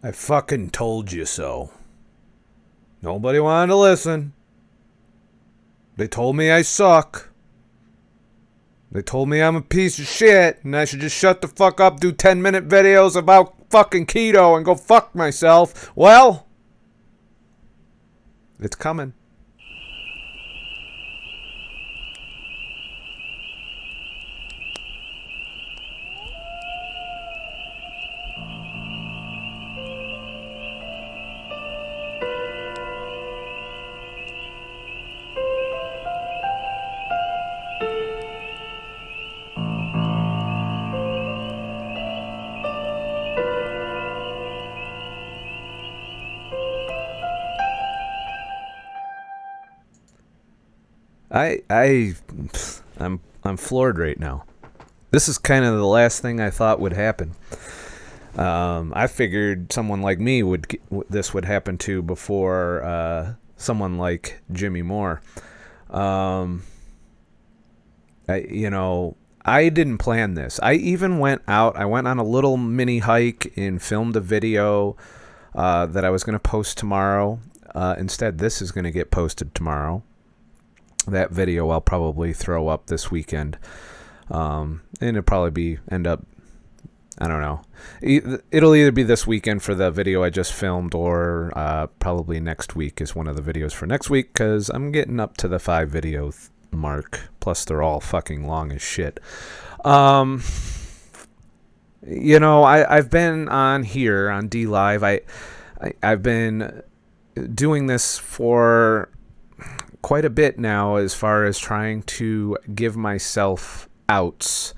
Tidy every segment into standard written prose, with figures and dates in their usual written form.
I fucking told you so. Nobody wanted to listen. They told me I suck. They told me I'm a piece of shit and I should just shut the fuck up, do 10-minute videos about fucking keto and go fuck myself. Well, it's coming. I'm floored right now. This is kind of the last thing I thought would happen. I figured someone like me this would happen to before someone like Jimmy Moore. I didn't plan this. I even went out. I went on a little mini hike and filmed a video that I was going to post tomorrow. Instead, this is going to get posted tomorrow. That video I'll probably throw up this weekend. And it'll probably end up, I don't know. It'll either be this weekend for the video I just filmed or probably next week is one of the videos for next week because I'm getting up to the 5 video mark. Plus, they're all fucking long as shit. I've been on here on D Live. I've been doing this for quite a bit now as far as trying to give myself outs.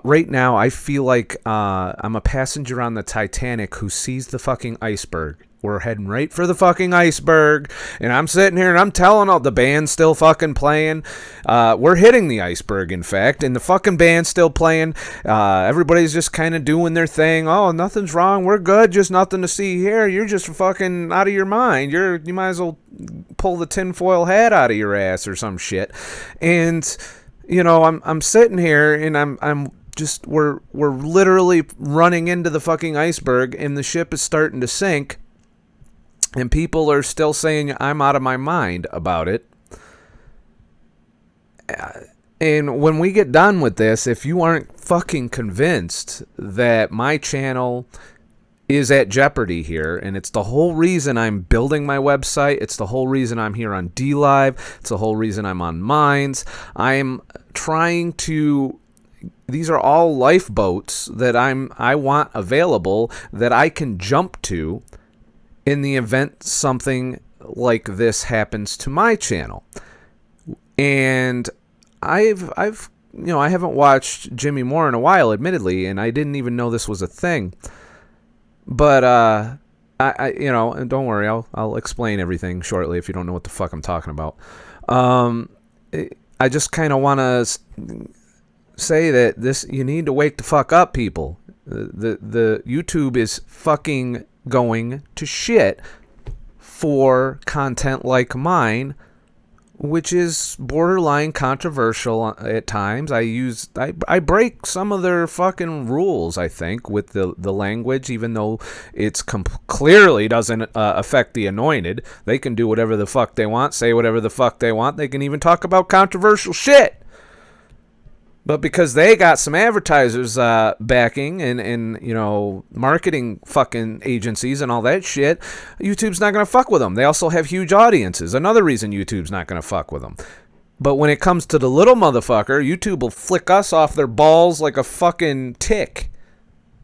Right now, I feel like I'm a passenger on the Titanic who sees the fucking iceberg. We're heading right for the fucking iceberg, and I'm sitting here and I'm telling all the band's still fucking playing. We're hitting the iceberg, in fact, and the fucking band's still playing. Everybody's just kind of doing their thing. Oh, nothing's wrong. We're good. Just nothing to see here. You're just fucking out of your mind. You might as well pull the tinfoil hat out of your ass or some shit. And I'm sitting here and we're literally running into the fucking iceberg, and the ship is starting to sink. And people are still saying I'm out of my mind about it. And when we get done with this, if you aren't fucking convinced that my channel is at jeopardy here, and it's the whole reason I'm building my website, it's the whole reason I'm here on D Live, it's the whole reason I'm on Minds, I'm trying to... These are all lifeboats that I want available that I can jump to in the event something like this happens to my channel. And I haven't watched Jimmy Moore in a while, admittedly, and I didn't even know this was a thing. But and don't worry, I'll explain everything shortly if you don't know what the fuck I'm talking about. I just kind of want to say that you need to wake the fuck up, people. The YouTube is fucking going to shit for content like mine, which is borderline controversial at times. I break some of their fucking rules, I think, with the language, even though it's clearly doesn't affect the anointed. They can do whatever the fuck they want, say whatever the fuck they want. They can even talk about controversial shit. But because they got some advertisers backing and marketing fucking agencies and all that shit, YouTube's not going to fuck with them. They also have huge audiences. Another reason YouTube's not going to fuck with them. But when it comes to the little motherfucker, YouTube will flick us off their balls like a fucking tick.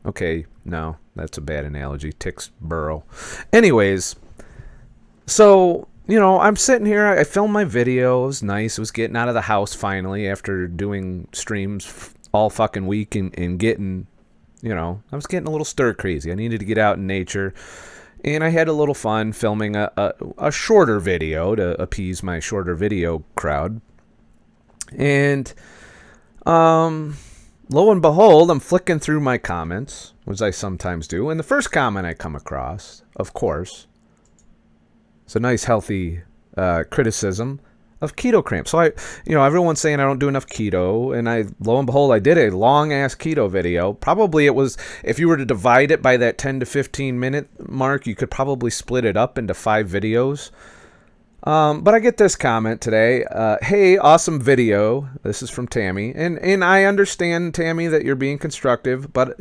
Okay, no, that's a bad analogy. Ticks burrow. Anyways, so... I'm sitting here, I filmed my video, it was nice, it was getting out of the house finally after doing streams all fucking week and getting, I was getting a little stir crazy. I needed to get out in nature, and I had a little fun filming a shorter video to appease my shorter video crowd. And, lo and behold, I'm flicking through my comments, which I sometimes do, and the first comment I come across, of course, it's a nice, healthy criticism of keto cramps. So everyone's saying I don't do enough keto, and lo and behold, I did a long ass keto video. Probably it was, if you were to divide it by that 10 to 15 minute mark, you could probably split it up into 5 videos. But I get this comment today. Hey, awesome video. This is from Tammy. And I understand, Tammy, that you're being constructive, but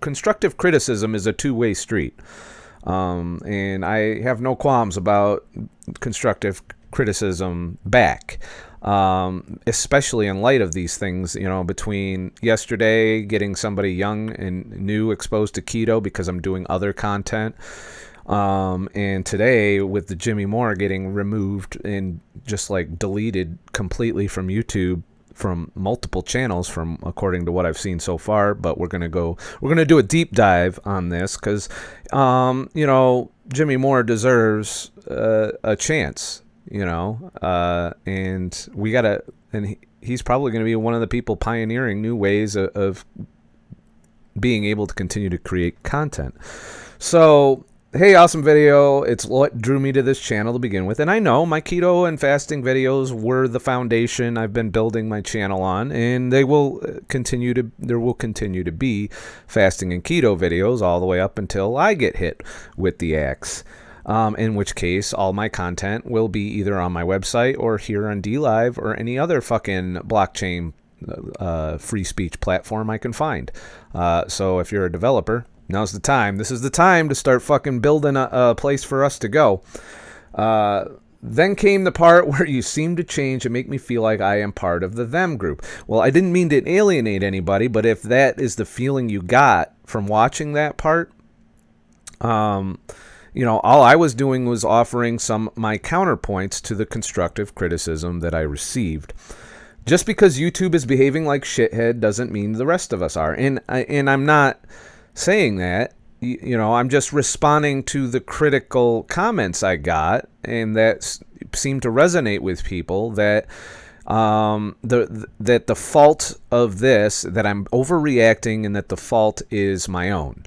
constructive criticism is a two-way street. And I have no qualms about constructive criticism back. Especially in light of these things, between yesterday getting somebody young and new exposed to keto because I'm doing other content. And today with the Jimmy Moore getting removed and just like deleted completely from YouTube from multiple channels from according to what I've seen so far, but we're going to do a deep dive on this because, Jimmy Moore deserves a chance, and he's probably going to be one of the people pioneering new ways of being able to continue to create content. So, hey, awesome video. It's what drew me to this channel to begin with. And I know my keto and fasting videos were the foundation I've been building my channel on, and there will continue to be fasting and keto videos all the way up until I get hit with the axe. In which case all my content will be either on my website or here on DLive or any other fucking blockchain free speech platform I can find. So if you're a developer, now's the time. This is the time to start fucking building a place for us to go. Then came the part where you seem to change and make me feel like I am part of the them group. Well, I didn't mean to alienate anybody, but if that is the feeling you got from watching that part, all I was doing was offering my counterpoints to the constructive criticism that I received. Just because YouTube is behaving like shithead doesn't mean the rest of us are. And I'm not saying that, I'm just responding to the critical comments I got, and that seemed to resonate with people that that the fault of this, that I'm overreacting, and that the fault is my own.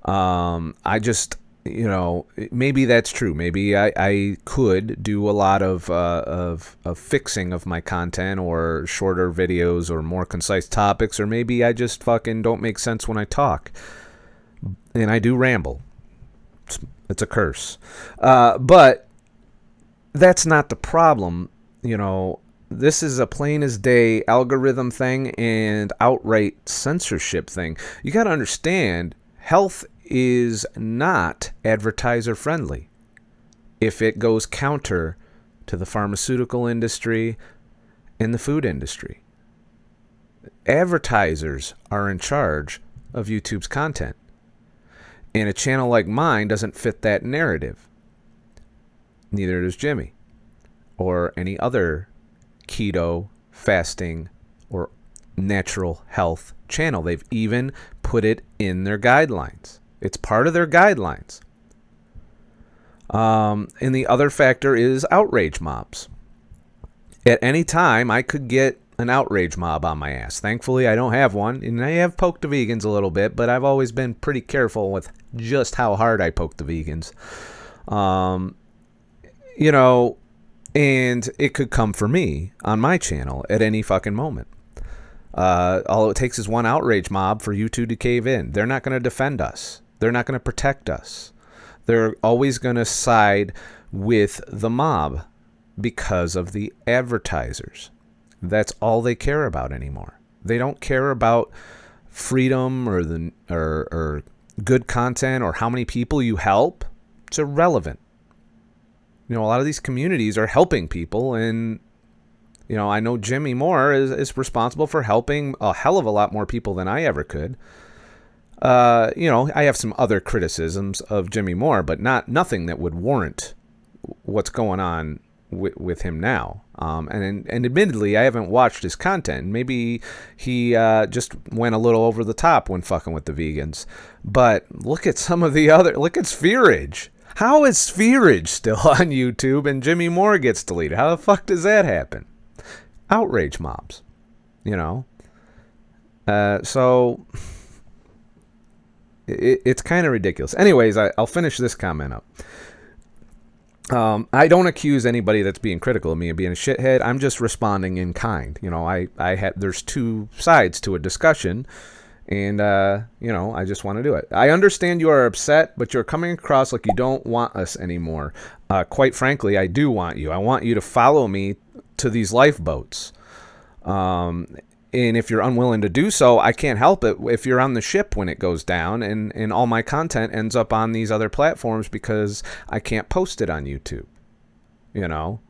I just, maybe that's true. Maybe I could do a lot of fixing of my content, or shorter videos, or more concise topics, or maybe I just fucking don't make sense when I talk. And I do ramble. It's a curse. But that's not the problem. This is a plain as day algorithm thing and outright censorship thing. You got to understand, health is not advertiser friendly if it goes counter to the pharmaceutical industry and the food industry. Advertisers are in charge of YouTube's content. And a channel like mine doesn't fit that narrative. Neither does Jimmy or any other keto, fasting, or natural health channel. They've even put it in their guidelines. It's part of their guidelines. And the other factor is outrage mobs. At any time, I could get an outrage mob on my ass. Thankfully, I don't have one, and I have poked the vegans a little bit, but I've always been pretty careful with just how hard I poke the vegans. And it could come for me on my channel at any fucking moment. All it takes is one outrage mob for YouTube to cave in. They're not going to defend us. They're not going to protect us. They're always going to side with the mob because of the advertisers. That's all they care about anymore. They don't care about freedom or good content or how many people you help. It's irrelevant. A lot of these communities are helping people, and I know Jimmy Moore is responsible for helping a hell of a lot more people than I ever could. I have some other criticisms of Jimmy Moore, but nothing that would warrant what's going on with him now. And admittedly, I haven't watched his content. Maybe he just went a little over the top when fucking with the vegans. But look at look at Spherage. How is Spherage still on YouTube and Jimmy Moore gets deleted? How the fuck does that happen? Outrage mobs, so it's kind of ridiculous. Anyways, I'll finish this comment up. I don't accuse anybody that's being critical of me of being a shithead. I'm just responding in kind. You know, there's two sides to a discussion, and you know, I just want to do it. I understand you are upset, but you're coming across like you don't want us anymore. Quite frankly, I do want you. I want you to follow me to these lifeboats. And if you're unwilling to do so, I can't help it if you're on the ship when it goes down and all my content ends up on these other platforms because I can't post it on YouTube, you know,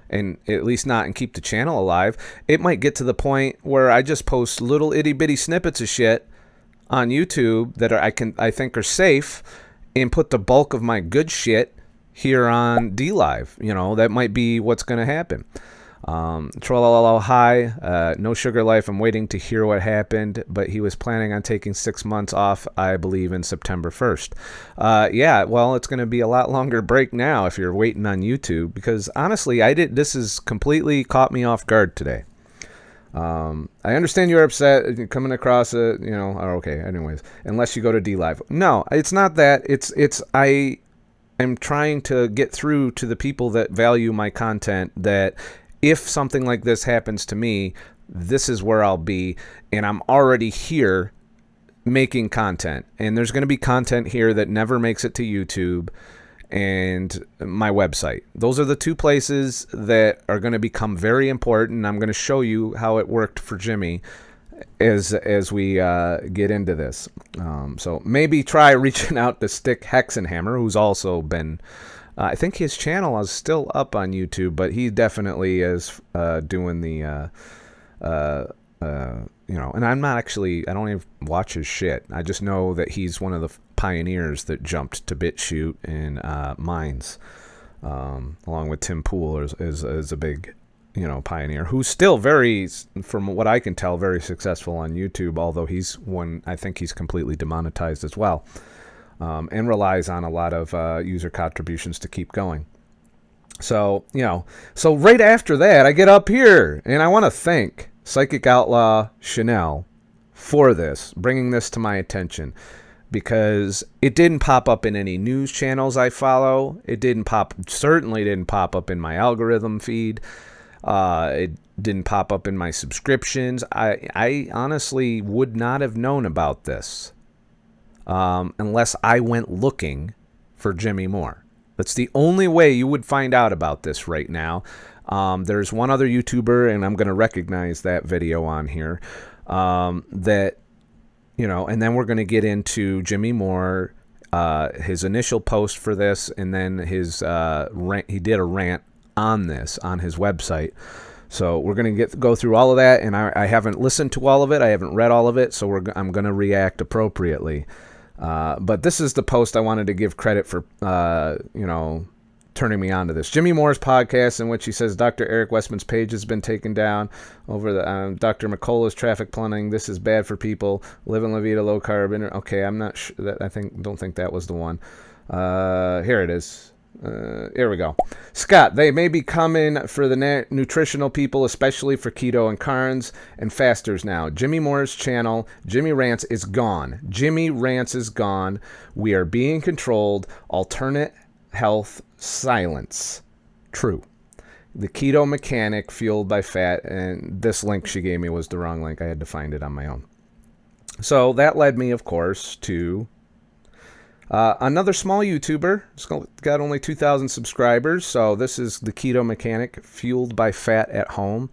and at least not and keep the channel alive. It might get to the point where I just post little itty bitty snippets of shit on YouTube that I think are safe and put the bulk of my good shit here on DLive. You know, that might be what's going to happen. Trollololo, hi, no sugar life. I'm waiting to hear what happened, but he was planning on taking 6 months off, I believe, in September 1st. Yeah, well, it's going to be a lot longer break now if you're waiting on YouTube, because honestly, this has completely caught me off guard today. I understand you're upset coming across it, you know, okay, anyways, unless you go to DLive. No, it's not that. I am trying to get through to the people that value my content, that if something like this happens to me, this is where I'll be, and I'm already here making content. And there's going to be content here that never makes it to YouTube and my website. Those are the two places that are going to become very important. I'm going to show you how it worked for Jimmy as we get into this. So maybe try reaching out to Stick Hexenhammer, who's also been... I think his channel is still up on YouTube, but he definitely is doing the, you know, and I'm not actually, I don't even watch his shit. I just know that he's one of the pioneers that jumped to BitChute and Minds, along with Tim Pool is a big, you know, pioneer who's still very, from what I can tell, very successful on YouTube, although I think he's completely demonetized as well. And relies on a lot of user contributions to keep going. So, you know, so right after that, I get up here, and I want to thank Psychic Outlaw Chanel for this, bringing this to my attention, because it didn't pop up in any news channels I follow. It certainly didn't pop up in my algorithm feed. It didn't pop up in my subscriptions. I honestly would not have known about this. Unless I went looking for Jimmy Moore. That's the only way you would find out about this right now. There's one other YouTuber, and I'm going to recognize that video on here, that, you know, and then we're going to get into Jimmy Moore, his initial post for this, and then his rant. He did a rant on this on his website. So we're going to go through all of that, and I haven't listened to all of it. I haven't read all of it, so I'm going to react appropriately. But this is the post I wanted to give credit for, you know, turning me on to this. Jimmy Moore's podcast, in which he says Dr. Eric Westman's page has been taken down over the Dr. McCullough's traffic plummeting. This is bad for people. Living La Vida, low carb. Okay, I'm not sure that. Don't think that was the one. Here it is. Here we go. Scott, they may be coming for the nutritional people, especially for keto and carns and fasters now. Jimmy Moore's channel, Jimmy Rants, is gone. Jimmy Rants is gone. We are being controlled. Alternate health silence. True. The keto mechanic fueled by fat, and this link she gave me was the wrong link. I had to find it on my own. So that led me, of course, to another small YouTuber. It's got only 2,000 subscribers. So this is the keto mechanic fueled by fat at home.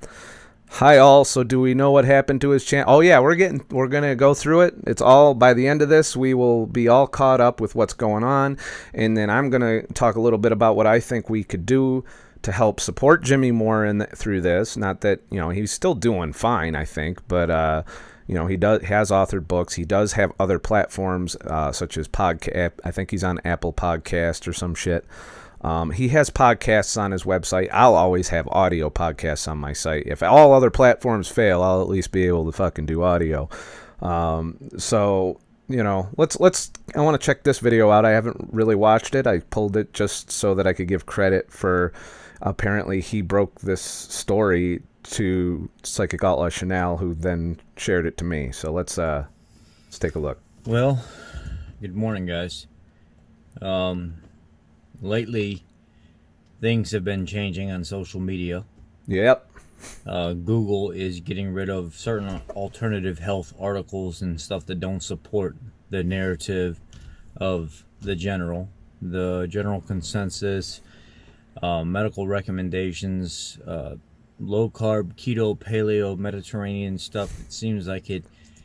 Hi all. So do we know what happened to his channel? Oh yeah, we're going to go through it. It's all, by the end of this, we will be all caught up with what's going on. And then I'm going to talk a little bit about what I think we could do to help support Jimmy Moore through this. Not that, you know, he's still doing fine, I think, but, you know, he has authored books. He does have other platforms, such as podcast. I think he's on Apple Podcast or some shit. He has podcasts on his website. I'll always have audio podcasts on my site. If all other platforms fail, I'll at least be able to fucking do audio. So, you know, I want to check this video out. I haven't really watched it. I pulled it just so that I could give credit for, apparently he broke this story to Psychic Outlaw Chanel, who then shared it to me. So let's take a look. Well, good morning, guys. Lately, things have been changing on social media. Yep. Google is getting rid of certain alternative health articles and stuff that don't support the narrative of the general consensus, medical recommendations, low carb, keto, paleo, Mediterranean stuff. It seems like it.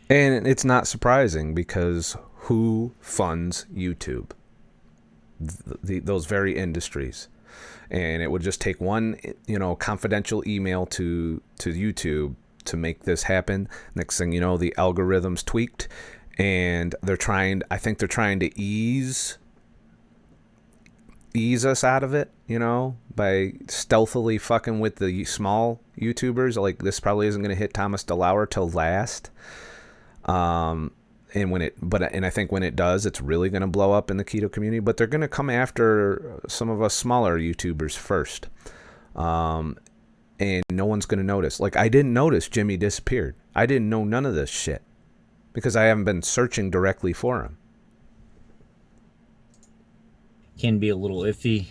And it's not surprising because who funds YouTube? Those very industries. And it would just take one, confidential email to YouTube to make this happen. Next thing you know, the algorithm's tweaked, and I think they're trying to ease us out of it, by stealthily fucking with the small YouTubers. Like, this probably isn't going to hit Thomas DeLauer till last. And I think when it does, it's really going to blow up in the keto community. But they're going to come after some of us smaller YouTubers first, and no one's going to notice. Like, I didn't notice Jimmy disappeared. I didn't know none of this shit because I haven't been searching directly for him. Can be a little iffy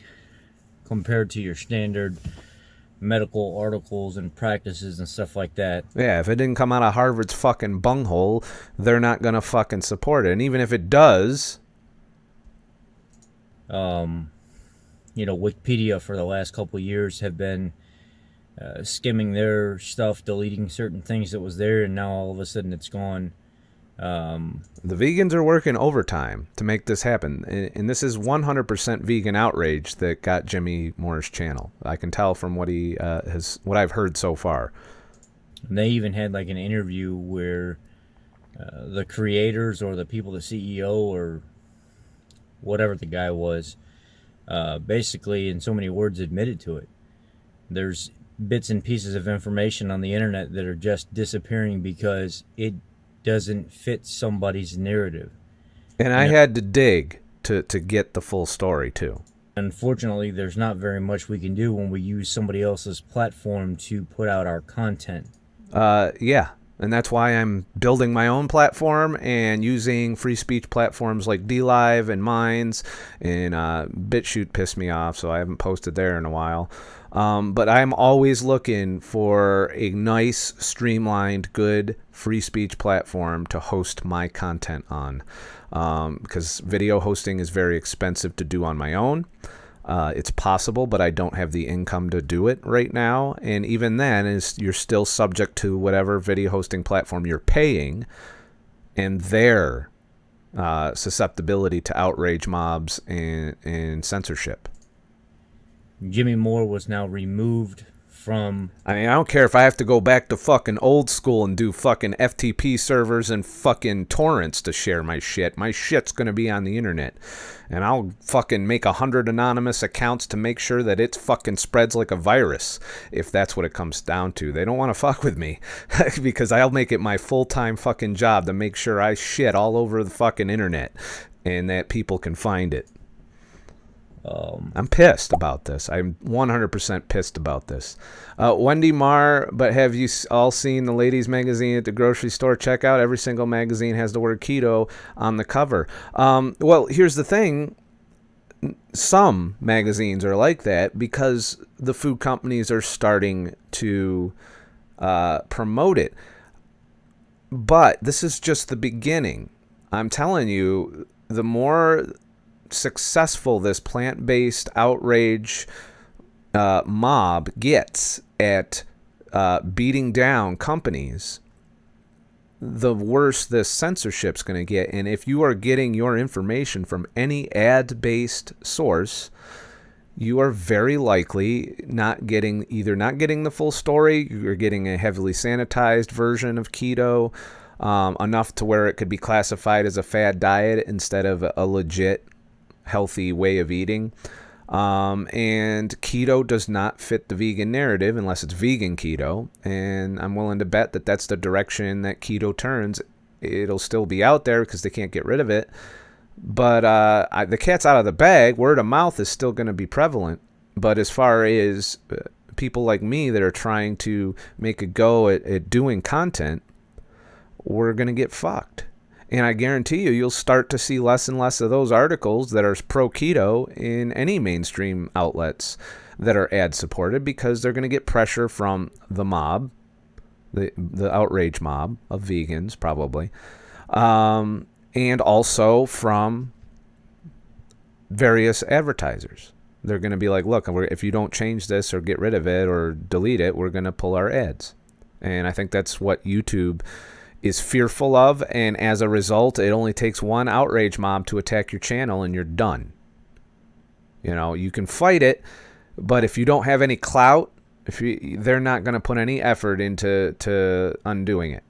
compared to your standard medical articles and practices and stuff like that. Yeah, if it didn't come out of Harvard's fucking bunghole, they're not gonna fucking support it. And even if it does, Wikipedia for the last couple of years have been skimming their stuff, deleting certain things that was there, and now all of a sudden it's gone. The vegans are working overtime to make this happen, and this is 100% vegan outrage that got Jimmy Moore's channel. I can tell from what what I've heard so far. And they even had like an interview where the creators or the people, the CEO or whatever the guy was, basically in so many words admitted to it. There's bits and pieces of information on the internet that are just disappearing because it doesn't fit somebody's narrative. And I had to dig to get the full story too. Unfortunately, there's not very much we can do when we use somebody else's platform to put out our content. Yeah. And that's why I'm building my own platform and using free speech platforms like DLive and Minds. And BitChute pissed me off, so I haven't posted there in a while. But I'm always looking for a nice, streamlined, good free speech platform to host my content on. Because video hosting is very expensive to do on my own. It's possible, but I don't have the income to do it right now. And even then, you're still subject to whatever video hosting platform you're paying and their susceptibility to outrage mobs and censorship. Jimmy Moore was now removed from... I mean, I don't care if I have to go back to fucking old school and do fucking FTP servers and fucking torrents to share my shit. My shit's going to be on the internet. And I'll fucking make 100 anonymous accounts to make sure that it fucking spreads like a virus, if that's what it comes down to. They don't want to fuck with me because I'll make it my full-time fucking job to make sure I shit all over the fucking internet and that people can find it. I'm pissed about this. I'm 100% pissed about this. Wendy Marr, but have you all seen the ladies' magazine at the grocery store? Check out every single magazine has the word keto on the cover. Well, here's the thing. Some magazines are like that because the food companies are starting to promote it. But this is just the beginning. I'm telling you, the more successful this plant-based outrage mob gets at beating down companies, the worse this censorship's going to get. And if you are getting your information from any ad-based source, you are very likely not getting the full story. You're getting a heavily sanitized version of keto, enough to where it could be classified as a fad diet instead of a legit healthy way of eating. And keto does not fit the vegan narrative unless it's vegan keto. And I'm willing to bet that that's the direction that keto turns. It'll still be out there because they can't get rid of it. But the cat's out of the bag. Word of mouth is still going to be prevalent. But as far as people like me that are trying to make a go at doing content, we're going to get fucked. And I guarantee you'll start to see less and less of those articles that are pro-keto in any mainstream outlets. that are ad supported because they're going to get pressure from the mob, the outrage mob of vegans probably, and also from various advertisers. They're going to be like, look, if you don't change this or get rid of it or delete it, we're going to pull our ads. And I think that's what YouTube is fearful of, and as a result, it only takes one outrage mob to attack your channel and you're done. You know, you can fight it, but if you don't have any clout, they're not going to put any effort into undoing it.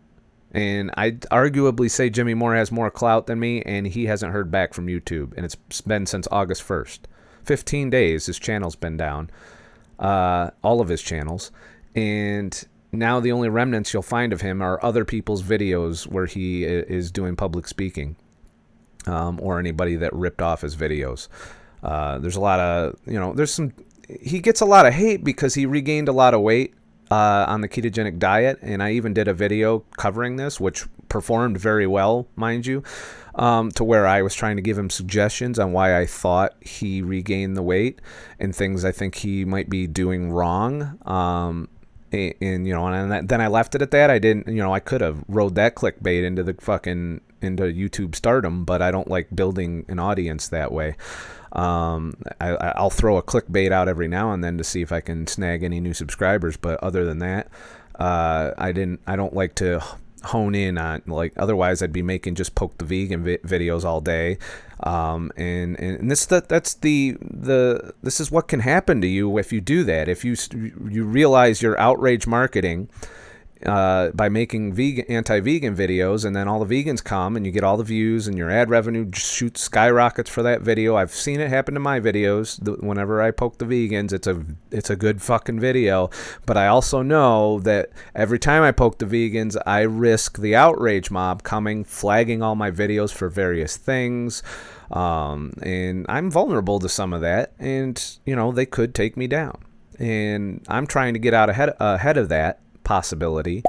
And I'd arguably say Jimmy Moore has more clout than me, and he hasn't heard back from YouTube, and it's been since August 1st. 15 days his channel's been down, all of his channels, and now the only remnants you'll find of him are other people's videos where he is doing public speaking, or anybody that ripped off his videos. There's a lot of, he gets a lot of hate because he regained a lot of weight on the ketogenic diet, and I even did a video covering this, which performed very well, mind you, to where I was trying to give him suggestions on why I thought he regained the weight and things I think he might be doing wrong. And then I left it at that. I didn't, I could have rode that clickbait into YouTube stardom, but I don't like building an audience that way. I'll throw a clickbait out every now and then to see if I can snag any new subscribers, but other than that, I don't like to hone in on, like, otherwise I'd be making just poke the vegan videos all day. And this is what can happen to you if you do that. If you realize your outrage marketing by making anti-vegan videos, and then all the vegans come and you get all the views and your ad revenue skyrockets for that video. I've seen it happen to my videos. Whenever I poke the vegans, it's a good fucking video. But I also know that every time I poke the vegans, I risk the outrage mob coming, flagging all my videos for various things. And I'm vulnerable to some of that, and they could take me down. And I'm trying to get out ahead of that possibility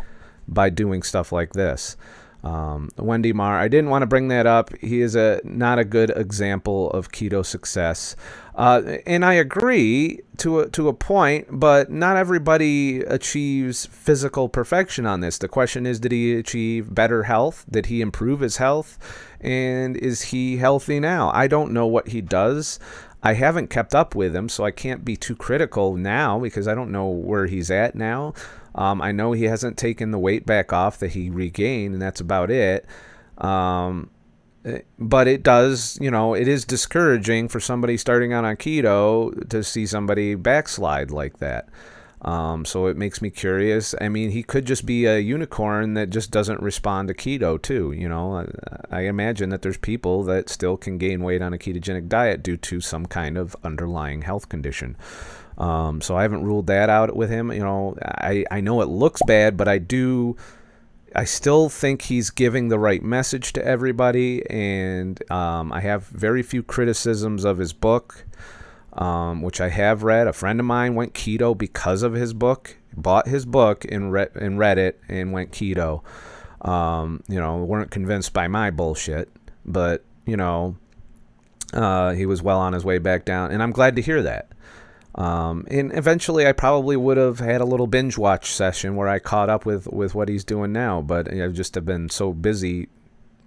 by doing stuff like this. Wendy Marr, I didn't want to bring that up. He is not a good example of keto success. And I agree to a point, but not everybody achieves physical perfection on this. The question is, did he achieve better health? Did he improve his health? And is he healthy now? I don't know what he does. I haven't kept up with him, so I can't be too critical now because I don't know where he's at now. I know he hasn't taken the weight back off that he regained, and that's about it. But it does, it is discouraging for somebody starting out on keto to see somebody backslide like that. So it makes me curious. I mean, he could just be a unicorn that just doesn't respond to keto too. I imagine that there's people that still can gain weight on a ketogenic diet due to some kind of underlying health condition. So I haven't ruled that out with him. I know it looks bad, but I still think he's giving the right message to everybody. And I have very few criticisms of his book, which I have read. A friend of mine went keto because of his book, bought his book and read it and went keto. Weren't convinced by my bullshit, but, he was well on his way back down. And I'm glad to hear that. And eventually I probably would have had a little binge watch session where I caught up with what he's doing now, but I just have been so busy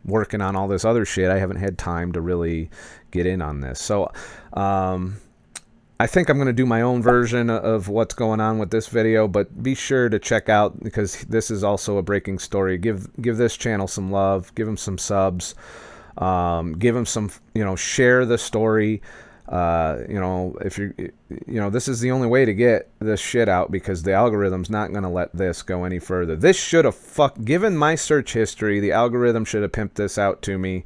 working on all this other shit. I haven't had time to really get in on this. So, I think I'm going to do my own version of what's going on with this video, but be sure to check out, because this is also a breaking story. Give this channel some love, give him some subs, give him some, share the story. If you this is the only way to get this shit out, because the algorithm's not going to let this go any further. This should have given my search history, the algorithm should have pimped this out to me.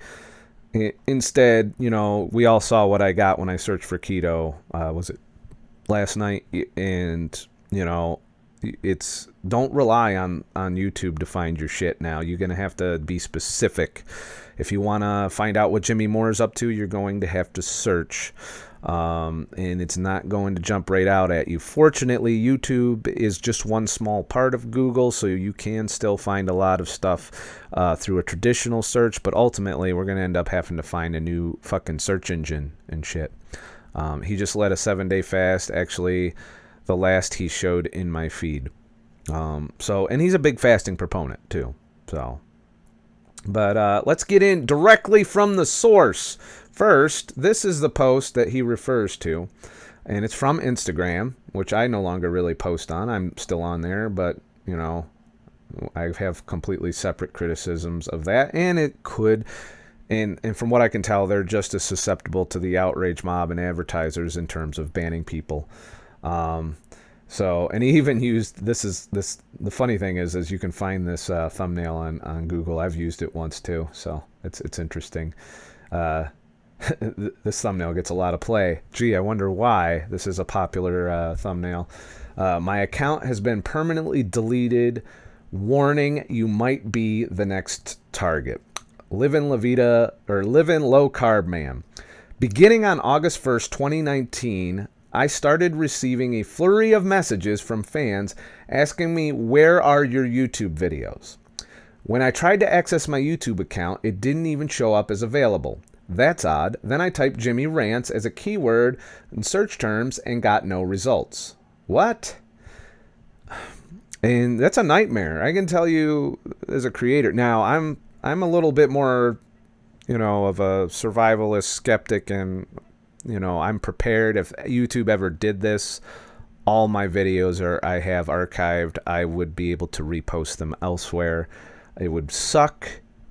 Instead, we all saw what I got when I searched for keto, was it last night? And, don't rely on YouTube to find your shit now. You're going to have to be specific. If you want to find out what Jimmy Moore is up to, you're going to have to search. And it's not going to jump right out at you. Fortunately, YouTube is just one small part of Google, so you can still find a lot of stuff through a traditional search, but ultimately we're going to end up having to find a new fucking search engine and shit. He just led a 7-day fast, actually the last he showed in my feed. And he's a big fasting proponent too. But let's get in directly from the source. First, this is the post that he refers to, and it's from Instagram, which I no longer really post on. I'm still on there, but, you know, I have completely separate criticisms of that, and it could, and from what I can tell, they're just as susceptible to the outrage mob and advertisers in terms of banning people. And he even used, the funny thing is you can find this thumbnail on Google. I've used it once too, so it's interesting. This thumbnail gets a lot of play. Gee, I wonder why. This is a popular thumbnail. My account has been permanently deleted. Warning, you might be the next target. Live in low carb man. Beginning on August 1st, 2019, I started receiving a flurry of messages from fans asking me, where are your YouTube videos? When I tried to access my YouTube account, it didn't even show up as available. That's odd. Then I typed Jimmy Rants as a keyword in search terms and got no results. What? And that's a nightmare. I can tell you as a creator. Now, I'm a little bit more, of a survivalist skeptic, and, I'm prepared. If YouTube ever did this, all my videos I have archived. I would be able to repost them elsewhere. It would suck,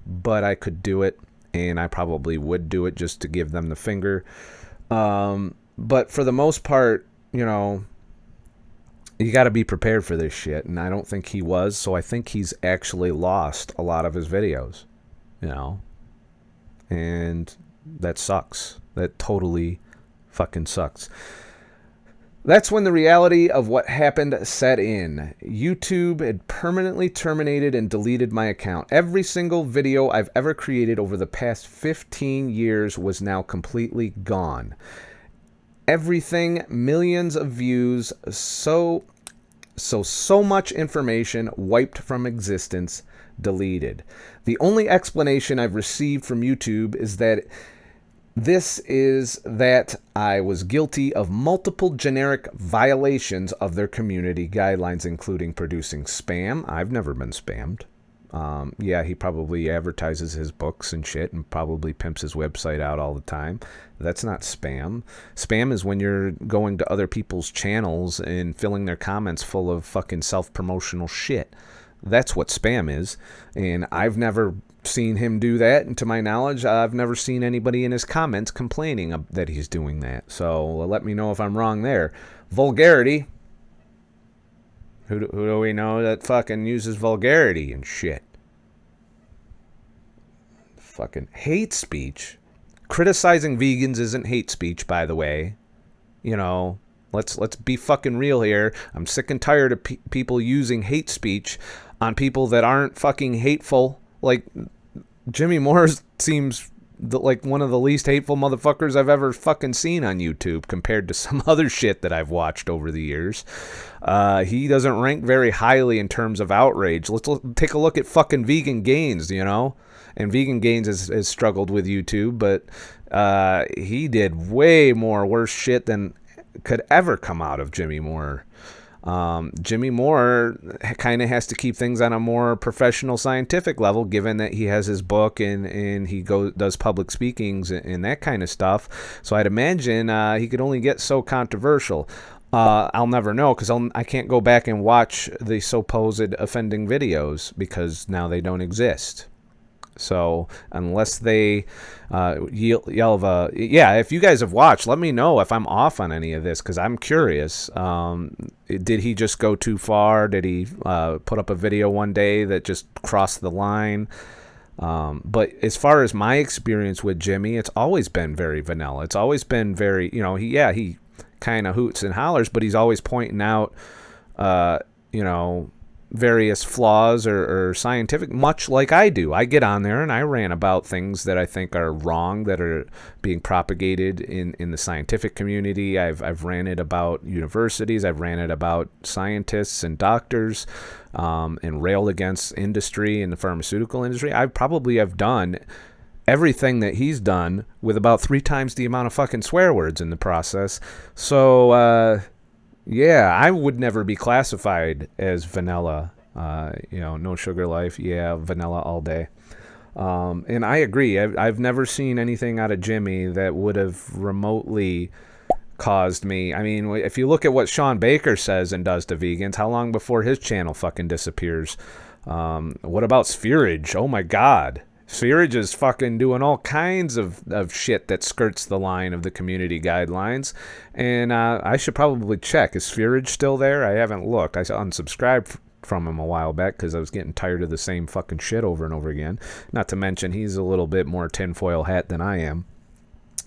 but I could do it. And I probably would do it just to give them the finger. But for the most part, you got to be prepared for this shit. And I don't think he was. So I think he's actually lost a lot of his videos, And that sucks. That totally fucking sucks. That's when the reality of what happened set in. YouTube had permanently terminated and deleted my account. Every single video I've ever created over the past 15 years was now completely gone. Everything, millions of views, so much information wiped from existence, deleted. The only explanation I've received from YouTube is that I was guilty of multiple generic violations of their community guidelines, including producing spam. I've never been spammed. He probably advertises his books and shit and probably pimps his website out all the time. That's not spam. Spam is when you're going to other people's channels and filling their comments full of fucking self-promotional shit. That's what spam is. And I've never seen him do that, and to my knowledge, I've never seen anybody in his comments complaining that he's doing that. So let me know if I'm wrong there. Vulgarity. Who do we know that fucking uses vulgarity and shit? Fucking hate speech. Criticizing vegans isn't hate speech, by the way. Let's be fucking real here. I'm sick and tired of people using hate speech on people that aren't fucking hateful. Like, Jimmy Moore seems like one of the least hateful motherfuckers I've ever fucking seen on YouTube compared to some other shit that I've watched over the years. He doesn't rank very highly in terms of outrage. Let's take a look at fucking Vegan Gains, And Vegan Gains has struggled with YouTube, but he did way more worse shit than could ever come out of Jimmy Moore. Jimmy Moore kind of has to keep things on a more professional scientific level, given that he has his book and he does public speakings and that kind of stuff. So I'd imagine he could only get so controversial. I'll never know because I can't go back and watch the supposed offending videos because now they don't exist. So unless they if you guys have watched, let me know if I'm off on any of this because I'm curious. Did he just go too far? Did he put up a video one day that just crossed the line? But as far as my experience with Jimmy, it's always been very vanilla. It's always been very, he kind of hoots and hollers, but he's always pointing out, various flaws or scientific, much like I do. I get on there and I rant about things that I think are wrong, that are being propagated in the scientific community. I've ranted about universities. I've ranted about scientists and doctors, and railed against industry and the pharmaceutical industry. I probably have done everything that he's done with about 3 times the amount of fucking swear words in the process. So, yeah, I would never be classified as vanilla. No sugar life. Yeah, vanilla all day. And I agree. I've never seen anything out of Jimmy that would have remotely caused me. I mean, if you look at what Sean Baker says and does to vegans, how long before his channel fucking disappears? What about Spherage? Oh my God. Spherage is fucking doing all kinds of shit that skirts the line of the community guidelines. And I should probably check. Is Spherage still there? I haven't looked. I unsubscribed from him a while back because I was getting tired of the same fucking shit over and over again. Not to mention he's a little bit more tinfoil hat than I am.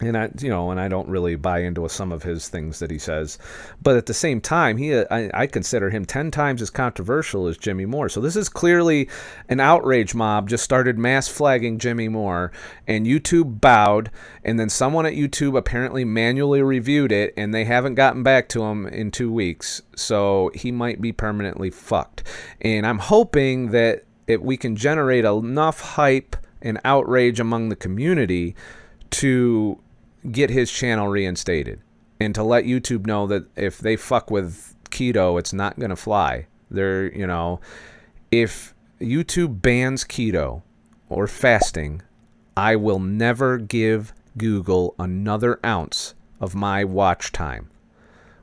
And I don't really buy into some of his things that he says, but at the same time, I consider him 10 times as controversial as Jimmy Moore. So this is clearly an outrage mob just started mass flagging Jimmy Moore, and YouTube bowed, and then someone at YouTube apparently manually reviewed it, and they haven't gotten back to him in 2 weeks. So he might be permanently fucked. And I'm hoping that if we can generate enough hype and outrage among the community to get his channel reinstated and to let YouTube know that if they fuck with keto, it's not going to fly. If YouTube bans keto or fasting, I will never give Google another ounce of my watch time,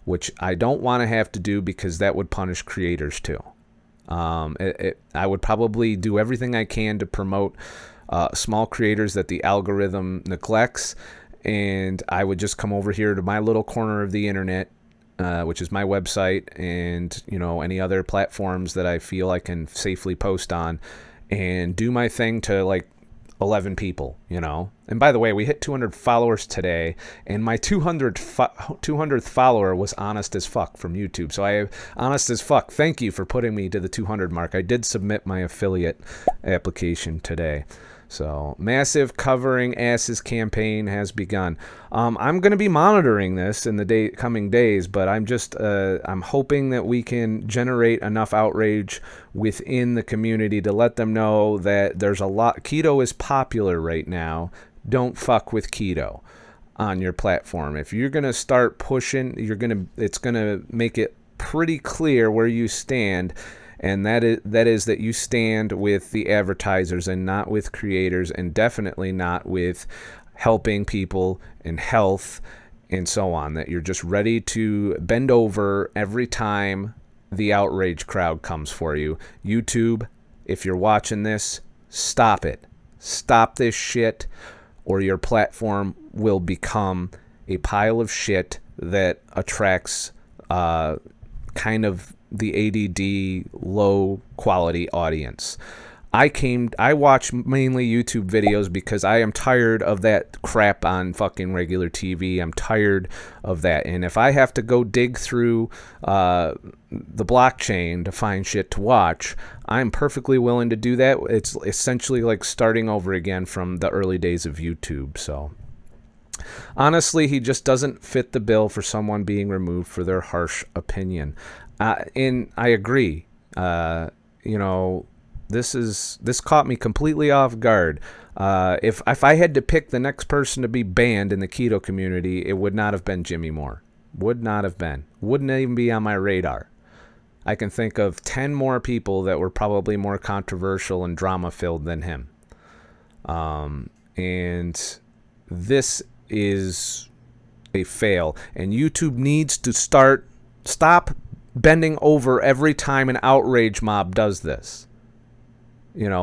which I don't want to have to do because that would punish creators too. I would probably do everything I can to promote small creators that the algorithm neglects, and I would just come over here to my little corner of the internet, which is my website, and any other platforms that I feel I can safely post on, and do my thing to like 11 people, And by the way, we hit 200 followers today, and my 200th follower was honest as fuck from YouTube. So I have honest as fuck. Thank you for putting me to the 200 mark. I did submit my affiliate application today. So, massive covering asses campaign has begun. I'm going to be monitoring this in the coming days, but I'm hoping that we can generate enough outrage within the community to let them know that there's a lot. Keto is popular right now. Don't fuck with keto on your platform. If you're going to start pushing, it's going to make it pretty clear where you stand. And that is that you stand with the advertisers and not with creators, and definitely not with helping people and health and so on. That you're just ready to bend over every time the outrage crowd comes for you. YouTube, if you're watching this, stop it. Stop this shit, or your platform will become a pile of shit that attracts kind of the ADD low quality audience. I watch mainly YouTube videos because I am tired of that crap on fucking regular TV. I'm tired of that. And if I have to go dig through the blockchain to find shit to watch, I'm perfectly willing to do that. It's essentially like starting over again from the early days of YouTube. So honestly, he just doesn't fit the bill for someone being removed for their harsh opinion. And I agree. This caught me completely off guard. If I had to pick the next person to be banned in the keto community, it would not have been Jimmy Moore. Would not have been. Wouldn't even be on my radar. I can think of 10 more people that were probably more controversial and drama-filled than him. And this is a fail. And YouTube needs to stop bending over every time an outrage mob does this.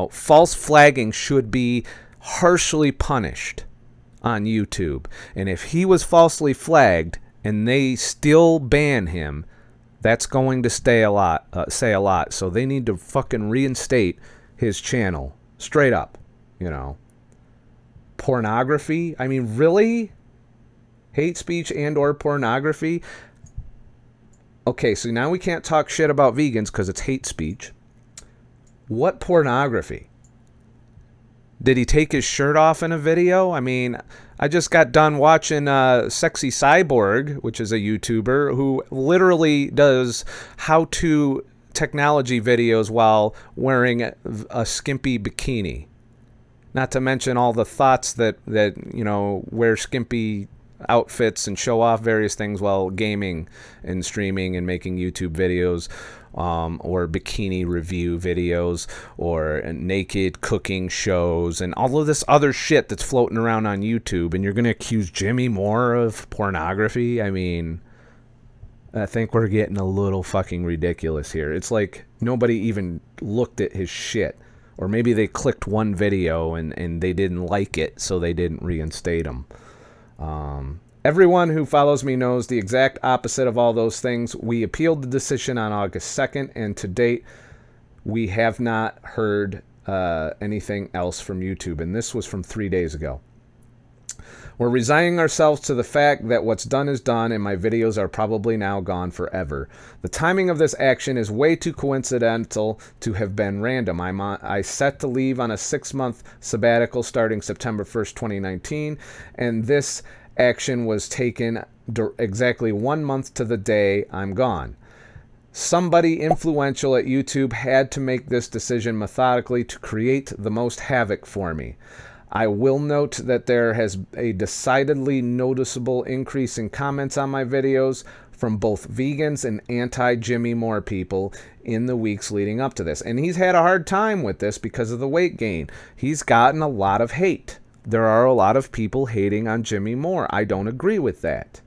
False flagging should be harshly punished on YouTube. And if he was falsely flagged and they still ban him, that's going to say a lot. So they need to fucking reinstate his channel straight up. Pornography? I mean, really? Hate speech and or pornography? Okay, so now we can't talk shit about vegans because it's hate speech. What pornography? Did he take his shirt off in a video? I mean, I just got done watching Sexy Cyborg, which is a YouTuber who literally does how-to technology videos while wearing a skimpy bikini. Not to mention all the thoughts that wear skimpy outfits and show off various things while gaming and streaming and making YouTube videos, or bikini review videos, or naked cooking shows, and all of this other shit that's floating around on YouTube. And you're going to accuse Jimmy Moore of pornography? I mean, I think we're getting a little fucking ridiculous here. It's like nobody even looked at his shit. Or maybe they clicked one video and they didn't like it, so they didn't reinstate him. Everyone who follows me knows the exact opposite of all those things. We appealed the decision on August 2nd, and to date, we have not heard anything else from YouTube. And this was from 3 days ago. We're resigning ourselves to the fact that what's done is done, and my videos are probably now gone forever. The timing of this action is way too coincidental to have been random. I set to leave on a 6-month sabbatical starting September 1st, 2019, and this action was taken exactly 1 month to the day I'm gone. Somebody influential at YouTube had to make this decision methodically to create the most havoc for me. I will note that there has a decidedly noticeable increase in comments on my videos from both vegans and anti-Jimmy Moore people in the weeks leading up to this. And he's had a hard time with this because of the weight gain. He's gotten a lot of hate. There are a lot of people hating on Jimmy Moore. I don't agree with that.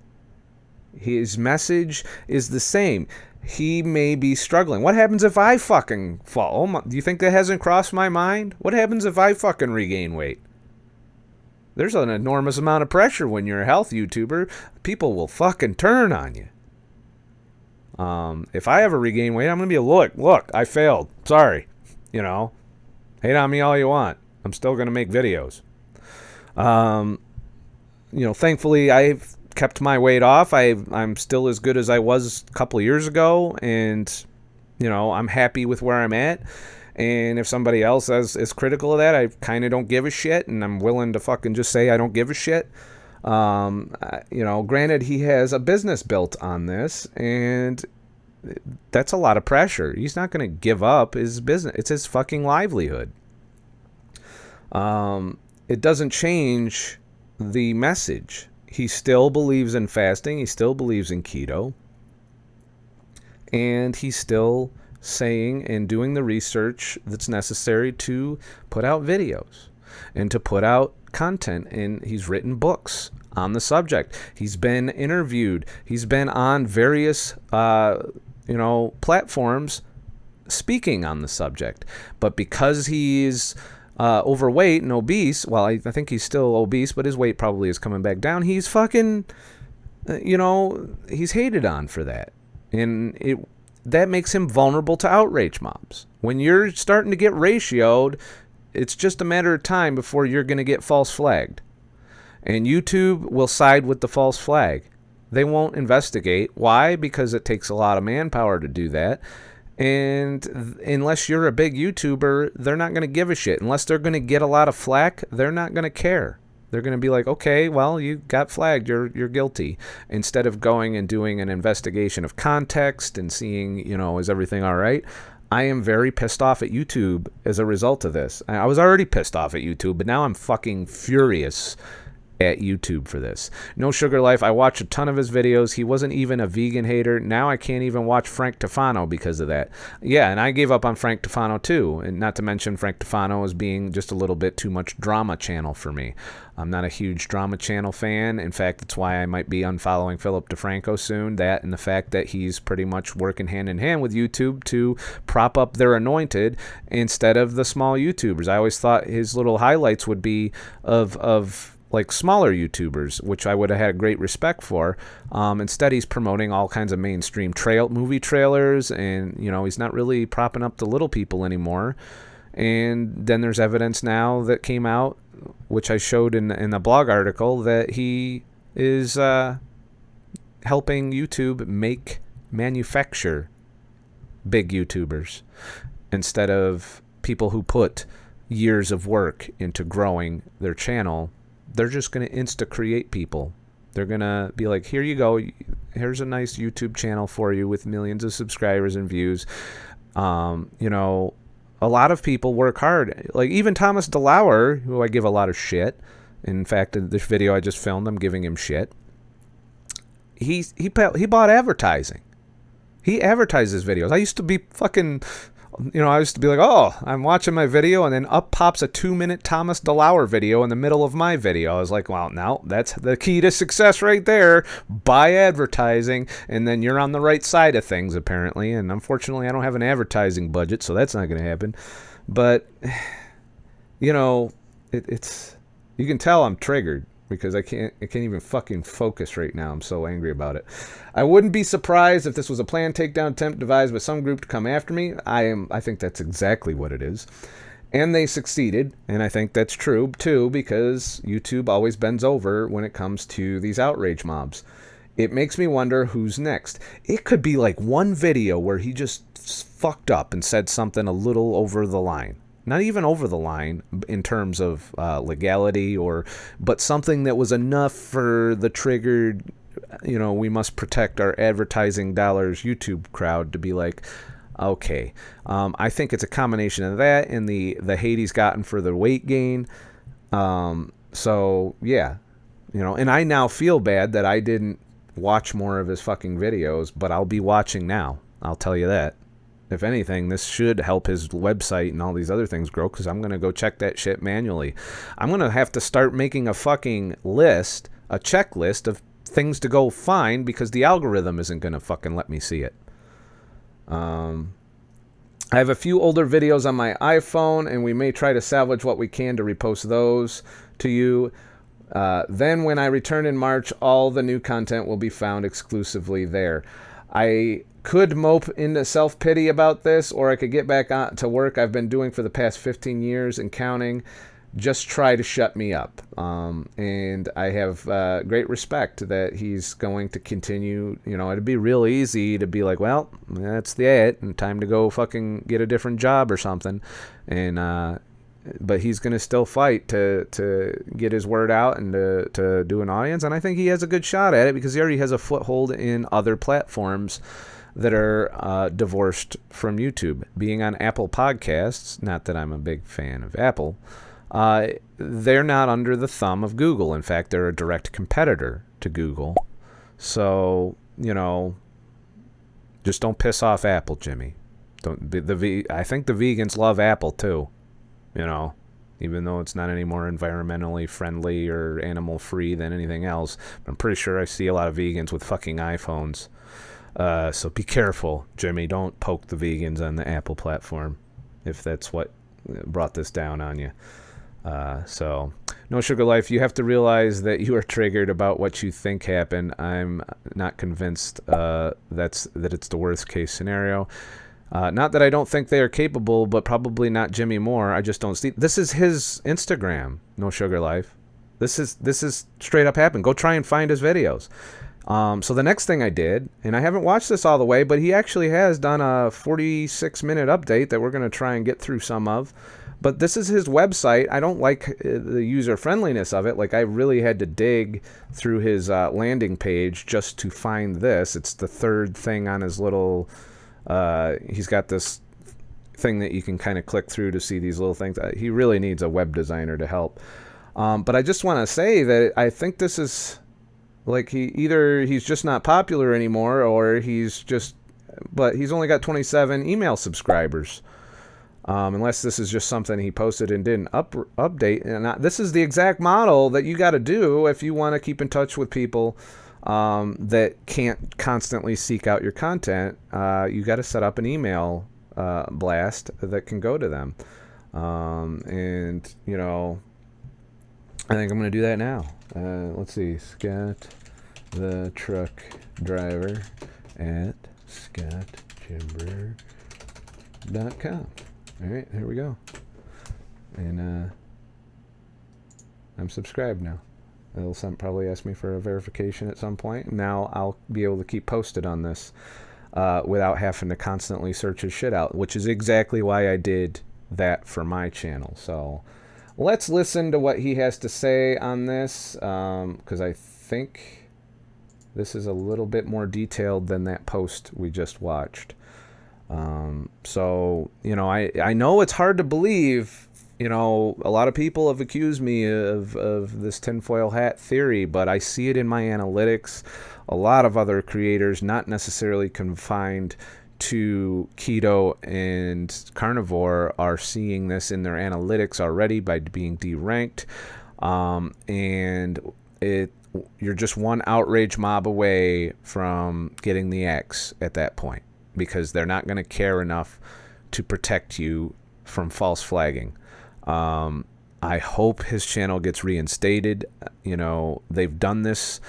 His message is the same. He may be struggling. What happens if I fucking fall? Do you think that hasn't crossed my mind? What happens if I fucking regain weight? There's an enormous amount of pressure when you're a health YouTuber. People will fucking turn on you. If I ever regain weight, I'm going to be look, I failed. Sorry. Hate on me all you want. I'm still going to make videos. Thankfully, I've kept my weight off. I'm still as good as I was a couple of years ago, and I'm happy with where I'm at. And if somebody else is critical of that, I kind of don't give a shit, and I'm willing to fucking just say I don't give a shit. Granted, he has a business built on this, and that's a lot of pressure. He's not going to give up his business. It's his fucking livelihood. It doesn't change the message. He still believes in fasting. He still believes in keto. And he's still saying and doing the research that's necessary to put out videos and to put out content. And he's written books on the subject. He's been interviewed. He's been on various, platforms speaking on the subject. But because he's overweight and obese, well, I think he's still obese, but his weight probably is coming back down. He's fucking, he's hated on for that. And that makes him vulnerable to outrage mobs. When you're starting to get ratioed, it's just a matter of time before you're going to get false flagged. And YouTube will side with the false flag. They won't investigate. Why? Because it takes a lot of manpower to do that. And unless you're a big YouTuber, they're not going to give a shit. Unless they're going to get a lot of flack, they're not going to care. They're going to be like, okay, well, you got flagged. You're guilty. Instead of going and doing an investigation of context and seeing, is everything all right? I am very pissed off at YouTube as a result of this. I was already pissed off at YouTube, but now I'm fucking furious at YouTube for this. No Sugar Life, I watched a ton of his videos. He wasn't even a vegan hater. Now I can't even watch Frank Tufano because of that. Yeah, and I gave up on Frank Tufano too. And not to mention Frank Tufano as being just a little bit too much drama channel for me. I'm not a huge drama channel fan. In fact, that's why I might be unfollowing Philip DeFranco soon. That and the fact that he's pretty much working hand in hand with YouTube to prop up their anointed instead of the small YouTubers. I always thought his little highlights would be of like smaller YouTubers, which I would have had great respect for. Instead, he's promoting all kinds of mainstream movie trailers, and he's not really propping up the little people anymore. And then there's evidence now that came out, which I showed in the blog article, that he is helping YouTube manufacture big YouTubers instead of people who put years of work into growing their channel. They're just going to insta-create people. They're going to be like, here you go. Here's a nice YouTube channel for you with millions of subscribers and views. a lot of people work hard. Like even Thomas DeLauer, who I give a lot of shit. In fact, in this video I just filmed, I'm giving him shit. He bought advertising. He advertises videos. I used to be fucking, I used to be like, oh, I'm watching my video, and then up pops a 2-minute Thomas DeLauer video in the middle of my video. I was like, well, now that's the key to success right there. Buy advertising, and then you're on the right side of things, apparently. And unfortunately, I don't have an advertising budget, so that's not going to happen. But, it's, you can tell I'm triggered. Because I can't even fucking focus right now. I'm so angry about it. I wouldn't be surprised if this was a planned takedown attempt devised by some group to come after me. I think that's exactly what it is. And they succeeded, and I think that's true too, because YouTube always bends over when it comes to these outrage mobs. It makes me wonder who's next. It could be like one video where he just fucked up and said something a little over the line. Not even over the line in terms of legality, but something that was enough for the triggered, we must protect our advertising dollars YouTube crowd to be like, okay. I think it's a combination of that and the hate he's gotten for the weight gain. So, yeah. And I now feel bad that I didn't watch more of his fucking videos, but I'll be watching now. I'll tell you that. If anything, this should help his website and all these other things grow, because I'm going to go check that shit manually. I'm going to have to start making a fucking list, a checklist of things to go find, because the algorithm isn't going to fucking let me see it. I have a few older videos on my iPhone, and we may try to salvage what we can to repost those to you. Then when I return in March, all the new content will be found exclusively there. I could mope into self-pity about this, or I could get back on to work I've been doing for the past 15 years and counting. Just try to shut me up. And I have great respect that he's going to continue. It'd be real easy to be like, well, that's it, and time to go fucking get a different job or something. And but he's going to still fight to get his word out and to do an audience. And I think he has a good shot at it, because he already has a foothold in other platforms that are divorced from YouTube. Being on Apple Podcasts, not that I'm a big fan of Apple, they're not under the thumb of Google. In fact, they're a direct competitor to Google. So, just don't piss off Apple, Jimmy. I think the vegans love Apple too, even though it's not any more environmentally friendly or animal free than anything else. I'm pretty sure I see a lot of vegans with fucking iPhones. So be careful, Jimmy. Don't poke the vegans on the Apple platform, if that's what brought this down on you. So, No Sugar Life, you have to realize that you are triggered about what you think happened. I'm not convinced that it's the worst case scenario. Not that I don't think they are capable, but probably not Jimmy Moore. I just don't see. This is his Instagram, No Sugar Life. This is straight up happened. Go try and find his videos. So the next thing I did, and I haven't watched this all the way, but he actually has done a 46-minute update that we're going to try and get through some of. But this is his website. I don't like the user-friendliness of it. Like, I really had to dig through his landing page just to find this. It's the third thing on his little... he's got this thing that you can kind of click through to see these little things. He really needs a web designer to help. But I just want to say that I think this is... Like, he's just not popular anymore, or but he's only got 27 email subscribers. Unless this is just something he posted and didn't update. And this is the exact model that you got to do if you want to keep in touch with people that can't constantly seek out your content. You got to set up an email blast that can go to them. And, I think I'm going to do that now. Let's see, ScottTheTruckDriver at scottjimber.com. All right, here we go. And I'm subscribed now. It'll probably ask me for a verification at some point. Now I'll be able to keep posted on this without having to constantly search his shit out, which is exactly why I did that for my channel. So let's listen to what he has to say on this, because I think this is a little bit more detailed than that post we just watched. So, I know it's hard to believe. A lot of people have accused me of this tinfoil hat theory, but I see it in my analytics. A lot of other creators, not necessarily confined to keto and carnivore, are seeing this in their analytics already by being deranked. And you're just one outrage mob away from getting the X at that point, because they're not going to care enough to protect you from false flagging. I hope his channel gets reinstated. They've done this.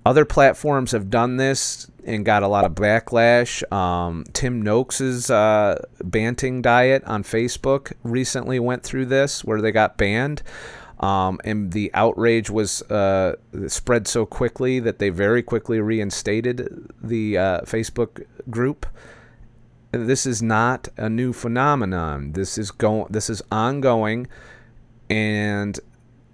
Other platforms have done this and got a lot of backlash. Tim Noakes's banting diet on Facebook recently went through this, where they got banned. And the outrage was spread so quickly that they very quickly reinstated the Facebook group. This is not a new phenomenon. This is ongoing, and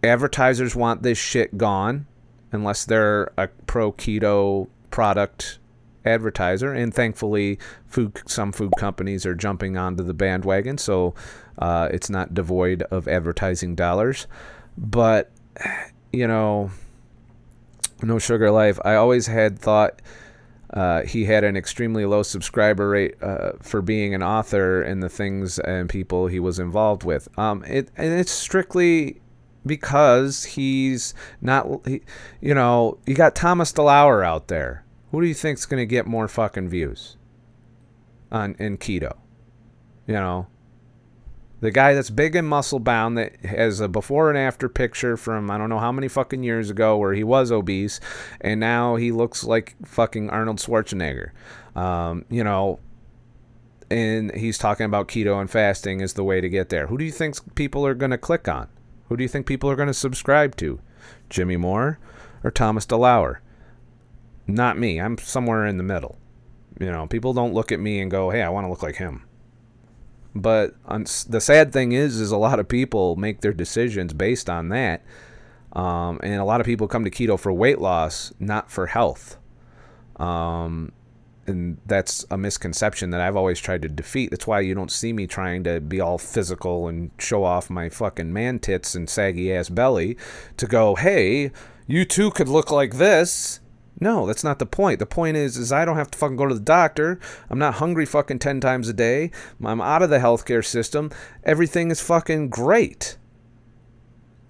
advertisers want this shit gone, unless they're a pro keto product advertiser. And thankfully, some food companies are jumping onto the bandwagon, so it's not devoid of advertising dollars. But No Sugar Life, I always had thought he had an extremely low subscriber rate for being an author and the things and people he was involved with. And it's strictly because he's not. You got Thomas DeLauer out there. Who do you think's going to get more fucking views in keto? The guy that's big and muscle bound, that has a before and after picture from I don't know how many fucking years ago where he was obese, and now he looks like fucking Arnold Schwarzenegger. And he's talking about keto and fasting is the way to get there. Who do you think people are going to click on? Who do you think people are going to subscribe to? Jimmy Moore or Thomas DeLauer? Not me. I'm somewhere in the middle. People don't look at me and go, hey, I want to look like him. But the sad thing is a lot of people make their decisions based on that. And a lot of people come to keto for weight loss, not for health. And that's a misconception that I've always tried to defeat. That's why you don't see me trying to be all physical and show off my fucking man tits and saggy ass belly to go, hey, you too could look like this. No, that's not the point. The point is I don't have to fucking go to the doctor. I'm not hungry fucking 10 times a day. I'm out of the healthcare system. Everything is fucking great.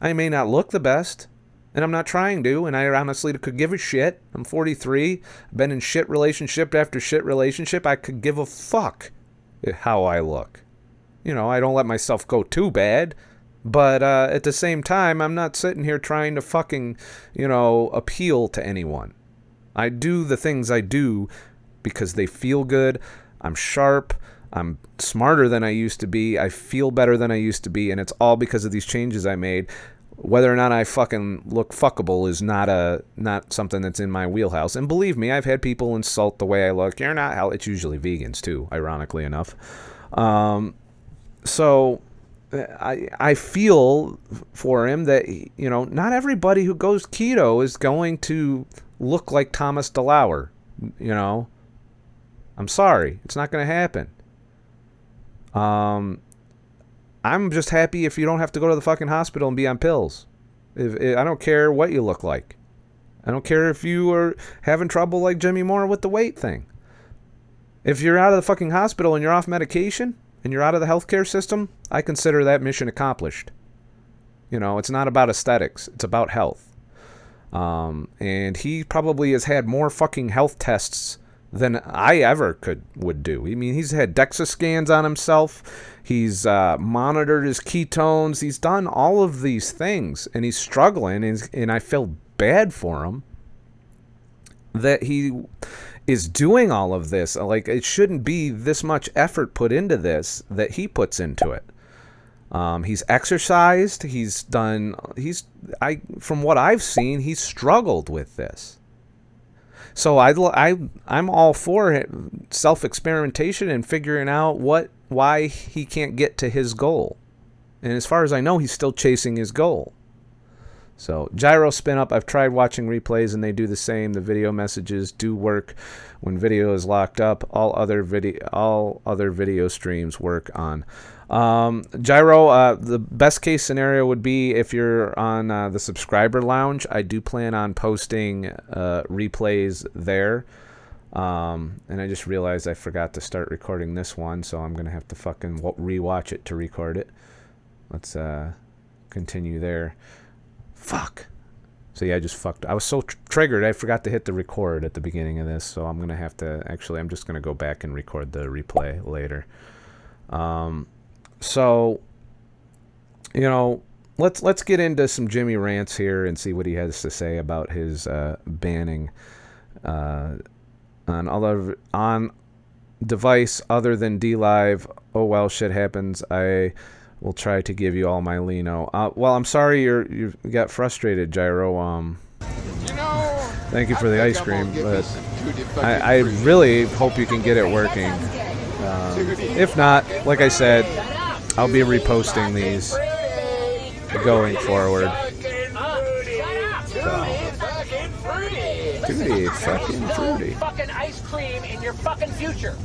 I may not look the best, and I'm not trying to, and I honestly could give a shit. I'm 43. I've been in shit relationship after shit relationship. I could give a fuck how I look. I don't let myself go too bad. But at the same time, I'm not sitting here trying to fucking, appeal to anyone. I do the things I do because they feel good. I'm sharp. I'm smarter than I used to be. I feel better than I used to be. And it's all because of these changes I made. Whether or not I fucking look fuckable is not something that's in my wheelhouse. And believe me, I've had people insult the way I look. You're not how. It's usually vegans too, ironically enough. So I feel for him that, not everybody who goes keto is going to look like Thomas DeLauer. I'm sorry. It's not going to happen. I'm just happy if you don't have to go to the fucking hospital and be on pills. I don't care what you look like. I don't care if you are having trouble like Jimmy Moore with the weight thing. If you're out of the fucking hospital and you're off medication and you're out of the healthcare system, I consider that mission accomplished. It's not about aesthetics. It's about health. And he probably has had more fucking health tests than I ever would do. I mean, he's had DEXA scans on himself. He's monitored his ketones. He's done all of these things, and he's struggling, and I feel bad for him that he is doing all of this. Like, it shouldn't be this much effort put into this that he puts into it. He's exercised. From what I've seen, he's struggled with this. So I'm all for self-experimentation and figuring out why he can't get to his goal. And as far as I know, he's still chasing his goal. So gyro spin up. I've tried watching replays and they do the same. The video messages do work when video is locked up. All other video streams work on. Gyro, the best case scenario would be if you're on the subscriber lounge. I do plan on posting replays there. And I just realized I forgot to start recording this one, so I'm gonna have to fucking rewatch it to record it. Let's continue there. Fuck. So yeah, I just fucked. I was so triggered, I forgot to hit the record at the beginning of this, so I'm gonna have to. Actually, I'm just gonna go back and record the replay later. So, you know, let's get into some Jimmy rants here and see what he has to say about his banning on device other than DLive. Oh well, shit happens. I will try to give you all my lino. Well, I'm sorry you got frustrated, Gyro. Thank you for the ice cream, but I really hope you can get it working. If not, like I said, I'll be reposting these going forward. Tutti fucking fruity. Fucking ice cream in your fucking future.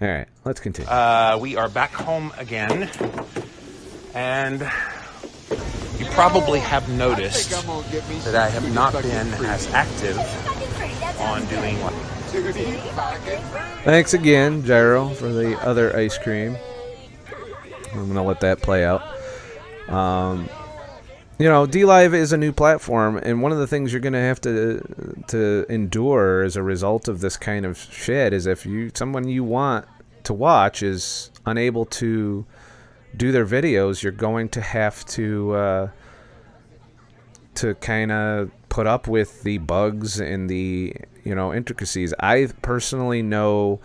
All right, let's continue. We are back home again, and you probably have noticed that I have not been as active on doing. Thanks again, Gyro, for the other ice cream. I'm gonna let that play out. You know, DLive is a new platform, and one of the things you're gonna have to endure as a result of this kind of shit is if someone you want to watch is unable to do their videos, you're going to have to kind of put up with the bugs and the intricacies. I personally know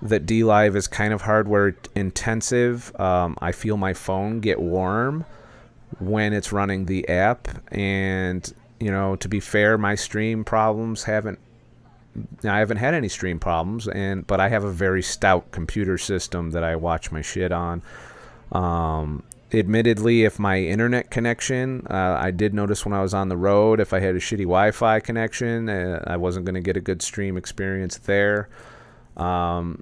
that DLive is kind of hardware intensive. I feel my phone get warm when it's running the app, and to be fair, my stream problems I haven't had any stream problems, but I have a very stout computer system that I watch my shit on. Admittedly, if my internet connection, I did notice when I was on the road, if I had a shitty Wi-Fi connection, I wasn't going to get a good stream experience there. I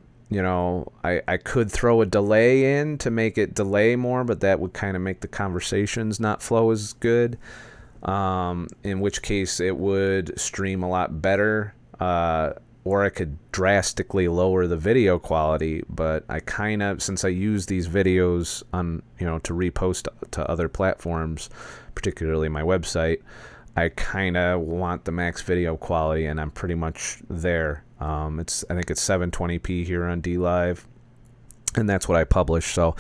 could throw a delay in to make it delay more, but that would kind of make the conversations not flow as good. In which case it would stream a lot better, or I could drastically lower the video quality. But I kind of, since I use these videos on, to repost to other platforms, particularly my website, I kind of want the max video quality, and I'm pretty much there. I think it's 720p here on DLive, and that's what I publish. So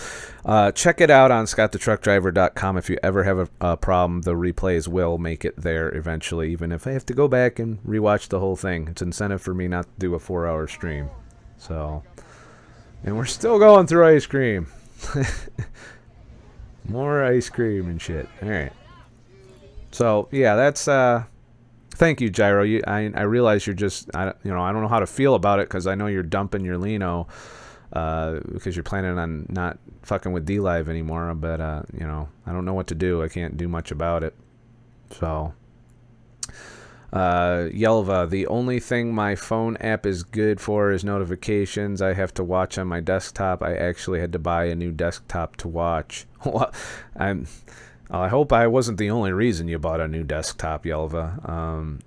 check it out on ScottTheTruckDriver.com. If you ever have a problem, the replays will make it there eventually, even if I have to go back and rewatch the whole thing. It's incentive for me not to do a 4-hour stream. So, and we're still going through ice cream. More ice cream and shit. All right. So yeah, that's thank you, Gyro. I realize you're just I don't know how to feel about it, because I know you're dumping your lino because you're planning on not fucking with DLive anymore. But I don't know what to do. I can't do much about it. So Yelva, the only thing my phone app is good for is notifications. I have to watch on my desktop. I actually had to buy a new desktop to watch. I hope I wasn't the only reason you bought a new desktop, Yelva.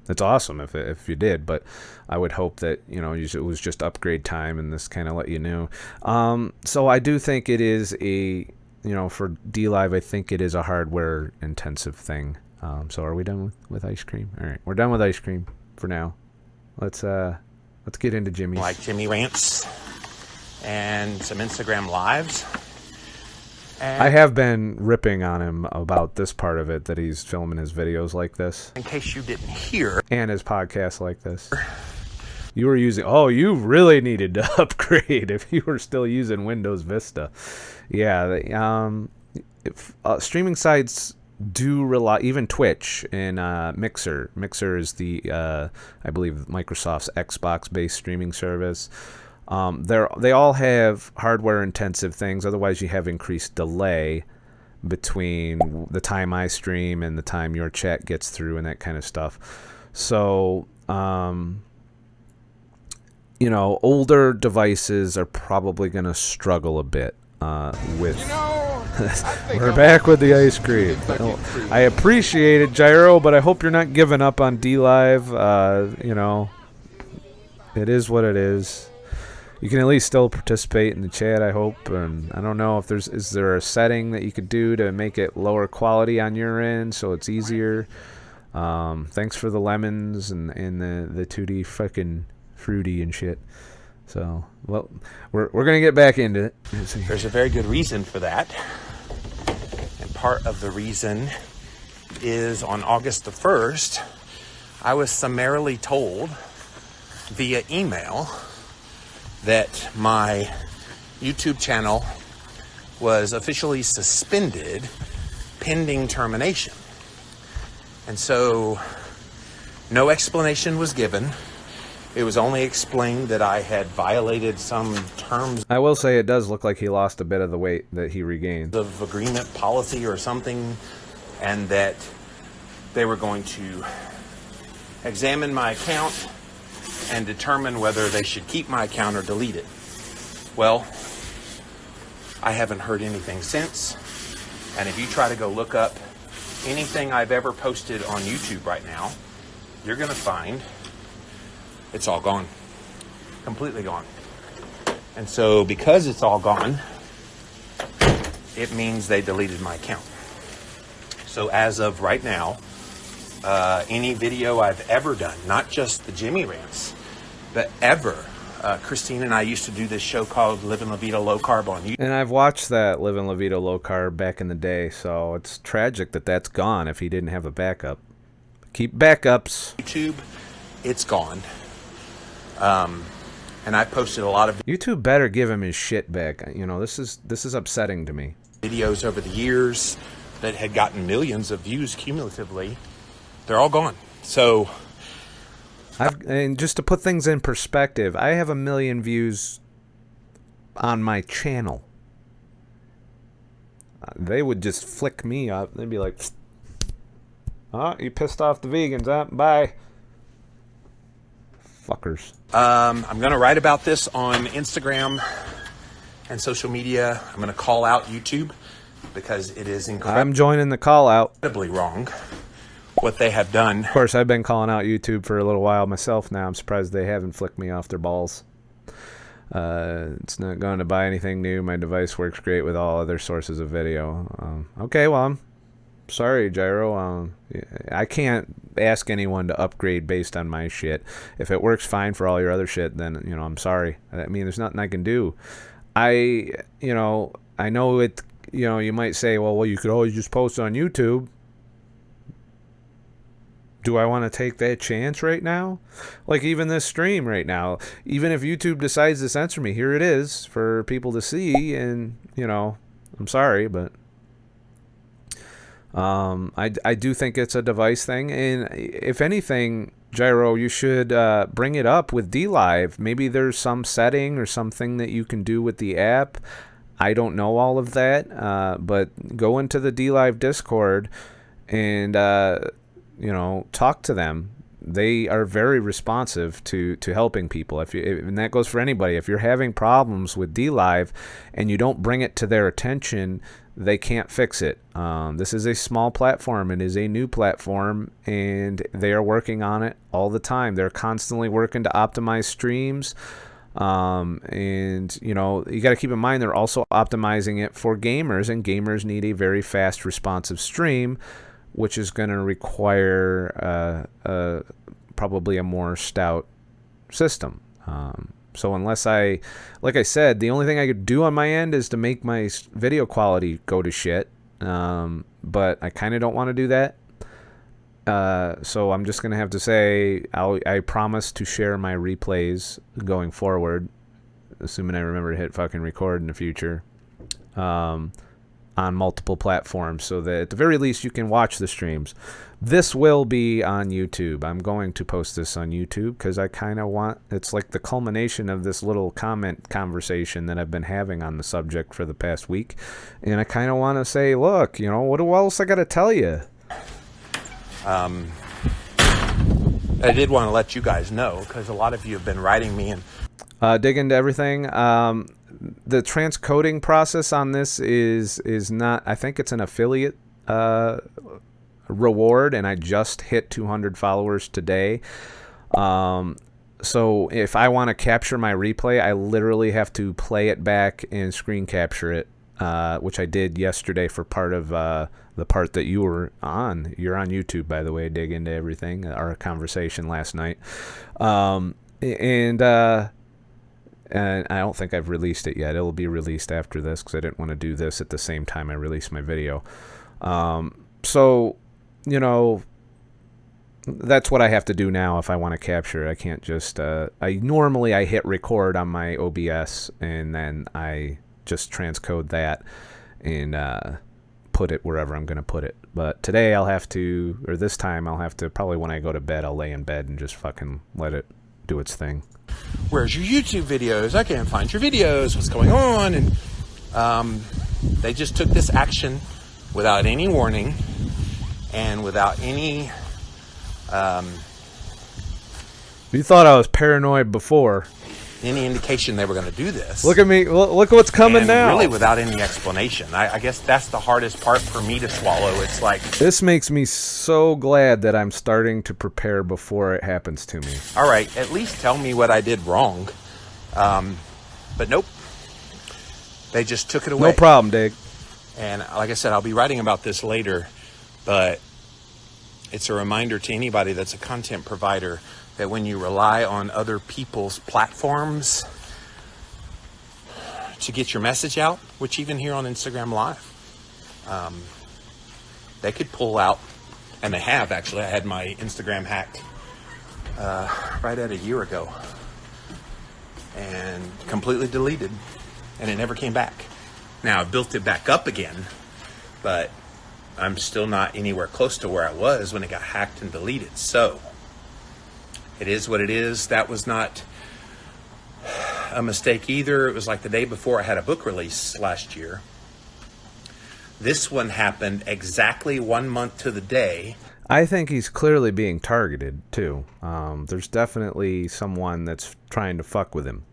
It's awesome if you did, but I would hope that it was just upgrade time, and this kind of let you know. So I do think it is for DLive, I think it is a hardware intensive thing. So are we done with ice cream? All right, we're done with ice cream for now. Let's get into Jimmy's. Like Jimmy rants and some Instagram lives. And I have been ripping on him about this part of it, that he's filming his videos like this. In case you didn't hear. And his podcast like this. You were using... Oh, you really needed to upgrade if you were still using Windows Vista. Yeah, streaming sites do rely... Even Twitch and Mixer. Mixer is the, I believe, Microsoft's Xbox-based streaming service. They all have hardware intensive things. Otherwise, you have increased delay between the time I stream and the time your chat gets through and that kind of stuff. So, you know, older devices are probably going to struggle a bit with... We're back with the ice cream. I appreciate it, Gyro, but I hope you're not giving up on DLive. You know, it is what it is. You can at least still participate in the chat, I hope. And I don't know if is there a setting that you could do to make it lower quality on your end so it's easier. Thanks for the lemons and the 2D fucking fruity and shit. So, well, we're going to get back into it. There's a very good reason for that. And part of the reason is on August the 1st, I was summarily told via email that my YouTube channel was officially suspended pending termination. And so no explanation was given. It was only explained that I had violated some terms I will say it does look like he lost a bit of the weight that he regained. of agreement policy or something, and that they were going to examine my account and determine whether they should keep my account or delete it. Well, I haven't heard anything since, and if you try to go look up anything I've ever posted on YouTube right now, you're going to find it's all gone. Completely gone. And so because it's all gone, it means they deleted my account. So as of right now, any video I've ever done, not just the Jimmy Rants, but ever, Christine and I used to do this show called Living La Vida Low Carb on YouTube. And I've watched that Living La Vida Low Carb back in the day, so it's tragic that that's gone if he didn't have a backup. Keep backups. YouTube, it's gone. And I posted a lot of YouTube better give him his shit back. You know, this is upsetting to me. videos over the years that had gotten millions of views cumulatively. They're all gone. So And just to put things in perspective, I have 1 million views on my channel. They would just flick me up. They'd be like, "Oh, you pissed off the vegans, huh? Bye." Fuckers. I'm going to write about this on Instagram and social media. I'm going to call out YouTube because it is I'm joining the call out. incredibly wrong what they have done. Of course, I've been calling out YouTube for a little while myself now. I'm surprised they haven't flicked me off their balls. It's not going to buy anything new. My device works great with all other sources of video. Okay, well, I'm sorry, Gyro. I can't ask anyone to upgrade based on my shit. If it works fine for all your other shit, then, you know, I'm sorry. I mean, there's nothing I can do. I know it, you know, you might say, well, you could always just post on YouTube. Do I want to take that chance right now? Like even this stream right now, even if YouTube decides to censor me, here it is for people to see, and, you know, I'm sorry, but I do think it's a device thing, and if anything, Gyro, you should bring it up with DLive. Maybe there's some setting or something that you can do with the app. I don't know all of that, but go into the DLive Discord and you know, talk to them. They are very responsive to helping people. And that goes for anybody. If you're having problems with DLive and you don't bring it to their attention, they can't fix it. This is a small platform. It is a new platform, and they are working on it all the time. They're constantly working to optimize streams. And, you know, you got to keep in mind they're also optimizing it for gamers, and gamers need a very fast, responsive stream, which is going to require probably a more stout system. So unless like I said, the only thing I could do on my end is to make my video quality go to shit. But I kind of don't want to do that. So I'm just going to have to say I promise to share my replays going forward, assuming I remember to hit fucking record in the future. on multiple platforms so that at the very least you can watch the streams. This will be on YouTube. I'm going to post this on YouTube because I kind of want, it's like the culmination of this little comment conversation that I've been having on the subject for the past week. And I kind of want to say, look, you know, what else I got to tell you? I did want to let you guys know because a lot of you have been writing me and dig into everything. The transcoding process on this is not, I think it's an affiliate reward, and I just hit 200 followers today. So if I want to capture my replay, I literally have to play it back and screen capture it, which I did yesterday for part of the part that you were on. You're on YouTube, by the way. Dig into everything. Our conversation last night. And I don't think I've released it yet. It'll be released after this because I didn't want to do this at the same time I released my video. So, you know, that's what I have to do now if I want to capture. I can't just... normally I hit record on my OBS and then I just transcode that and put it wherever I'm going to put it. But today I'll have to... Or this time I'll have to... Probably when I go to bed, I'll lay in bed and just fucking let it do its thing. where's your YouTube videos? I can't find your videos. What's going on? And they just took this action without any warning and without any... You thought I was paranoid before. Any indication they were going to do this. Look at me. Look at what's coming and now. Really without any explanation. I guess that's the hardest part for me to swallow. It's like... This makes me so glad that I'm starting to prepare before it happens to me. All right, at least tell me what I did wrong. But nope. They just took it away. No problem, Dig. And like I said, I'll be writing about this later. But it's a reminder to anybody that's a content provider that when you rely on other people's platforms to get your message out, which even here on Instagram Live, they could pull out, and they have actually. I had my Instagram hacked right at a year ago and completely deleted, and it never came back. Now, I built it back up again, but I'm still not anywhere close to where I was when it got hacked and deleted. So it is what it is. That was not a mistake either. It was like the day before I had a book release last year. This one happened exactly 1 month to the day. I think he's clearly being targeted, too. There's definitely someone that's trying to fuck with him.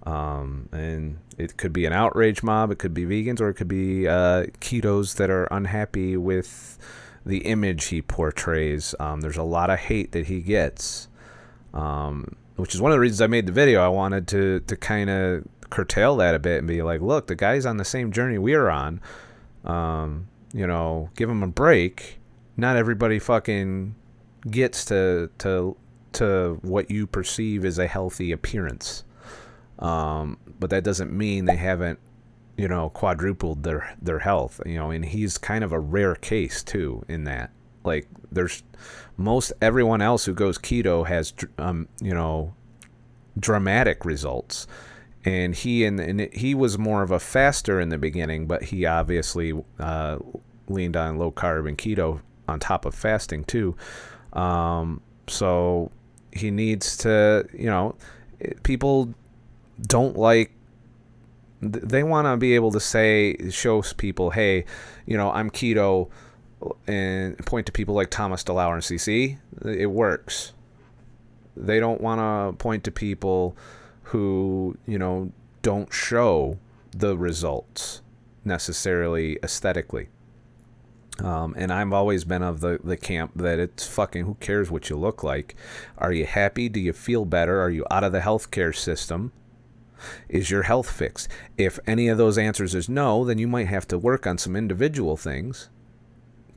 And it could be an outrage mob, it could be vegans, or it could be ketos that are unhappy with the image he portrays. There's a lot of hate that he gets. Which is one of the reasons I made the video. I wanted to kind of curtail that a bit and be like, look, the guy's on the same journey we are on. You know, give him a break. Not everybody fucking gets to what you perceive as a healthy appearance. But that doesn't mean they haven't, you know, quadrupled their health. You know, and he's kind of a rare case too in that. Like, there's most everyone else who goes keto has, you know, dramatic results, and he was more of a faster in the beginning, but he obviously leaned on low carb and keto on top of fasting too. So he needs to, you know, people don't like. They want to be able to show people, hey, you know, I'm keto. And point to people like Thomas DeLauer and CC. It works. They don't want to point to people who, you know, don't show the results necessarily aesthetically. And I've always been of the camp that it's fucking, who cares what you look like? Are you happy? Do you feel better? Are you out of the healthcare system? Is your health fixed? If any of those answers is no, then you might have to work on some individual things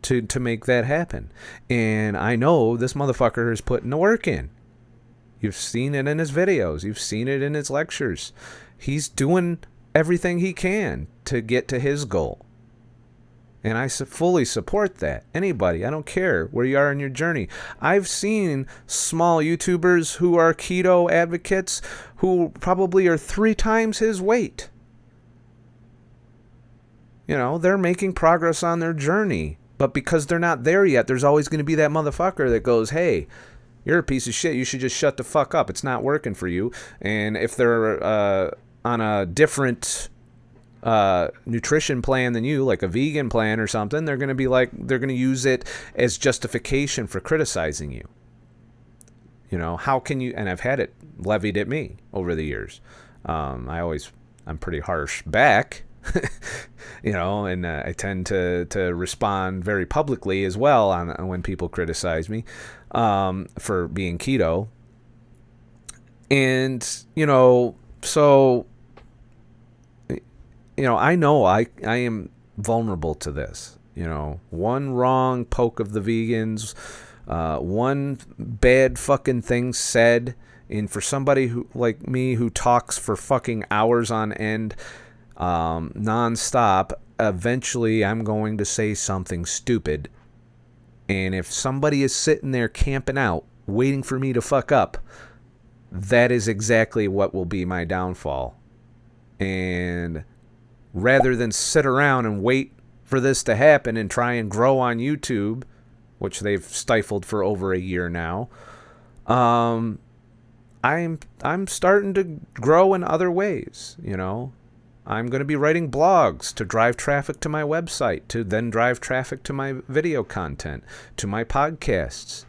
to make that happen. And I know this motherfucker is putting the work in. You've seen it in his videos. You've seen it in his lectures. He's doing everything he can to get to his goal. And I fully support that. Anybody, I don't care where you are in your journey. I've seen small YouTubers who are keto advocates who probably are 3 times his weight. they're making progress on their journey. But because they're not there yet, there's always going to be that motherfucker that goes, hey, you're a piece of shit. You should just shut the fuck up. It's not working for you. And if they're on a different nutrition plan than you, like a vegan plan or something, they're going to use it as justification for criticizing you. How can you, and I've had it levied at me over the years. I'm pretty harsh back. And I tend to respond very publicly as well on when people criticize me for being keto. And so I know I am vulnerable to this. One wrong poke of the vegans, one bad fucking thing said, and for somebody who like me who talks for fucking hours on end, nonstop, eventually I'm going to say something stupid. And if somebody is sitting there camping out, waiting for me to fuck up, that is exactly what will be my downfall. And rather than sit around and wait for this to happen and try and grow on YouTube, which they've stifled for over a year now, I'm starting to grow in other ways, I'm going to be writing blogs to drive traffic to my website, to then drive traffic to my video content, to my podcasts.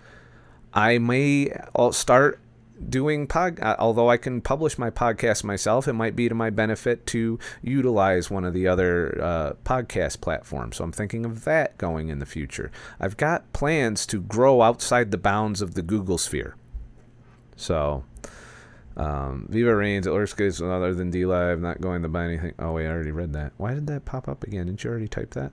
I may start doing although I can publish my podcast myself, it might be to my benefit to utilize one of the other podcast platforms. So I'm thinking of that going in the future. I've got plans to grow outside the bounds of the Google sphere. So Viva Reigns, it looks good other than D-Live, not going to buy anything. Oh, wait, I already read that. Why did that pop up again? Didn't you already type that?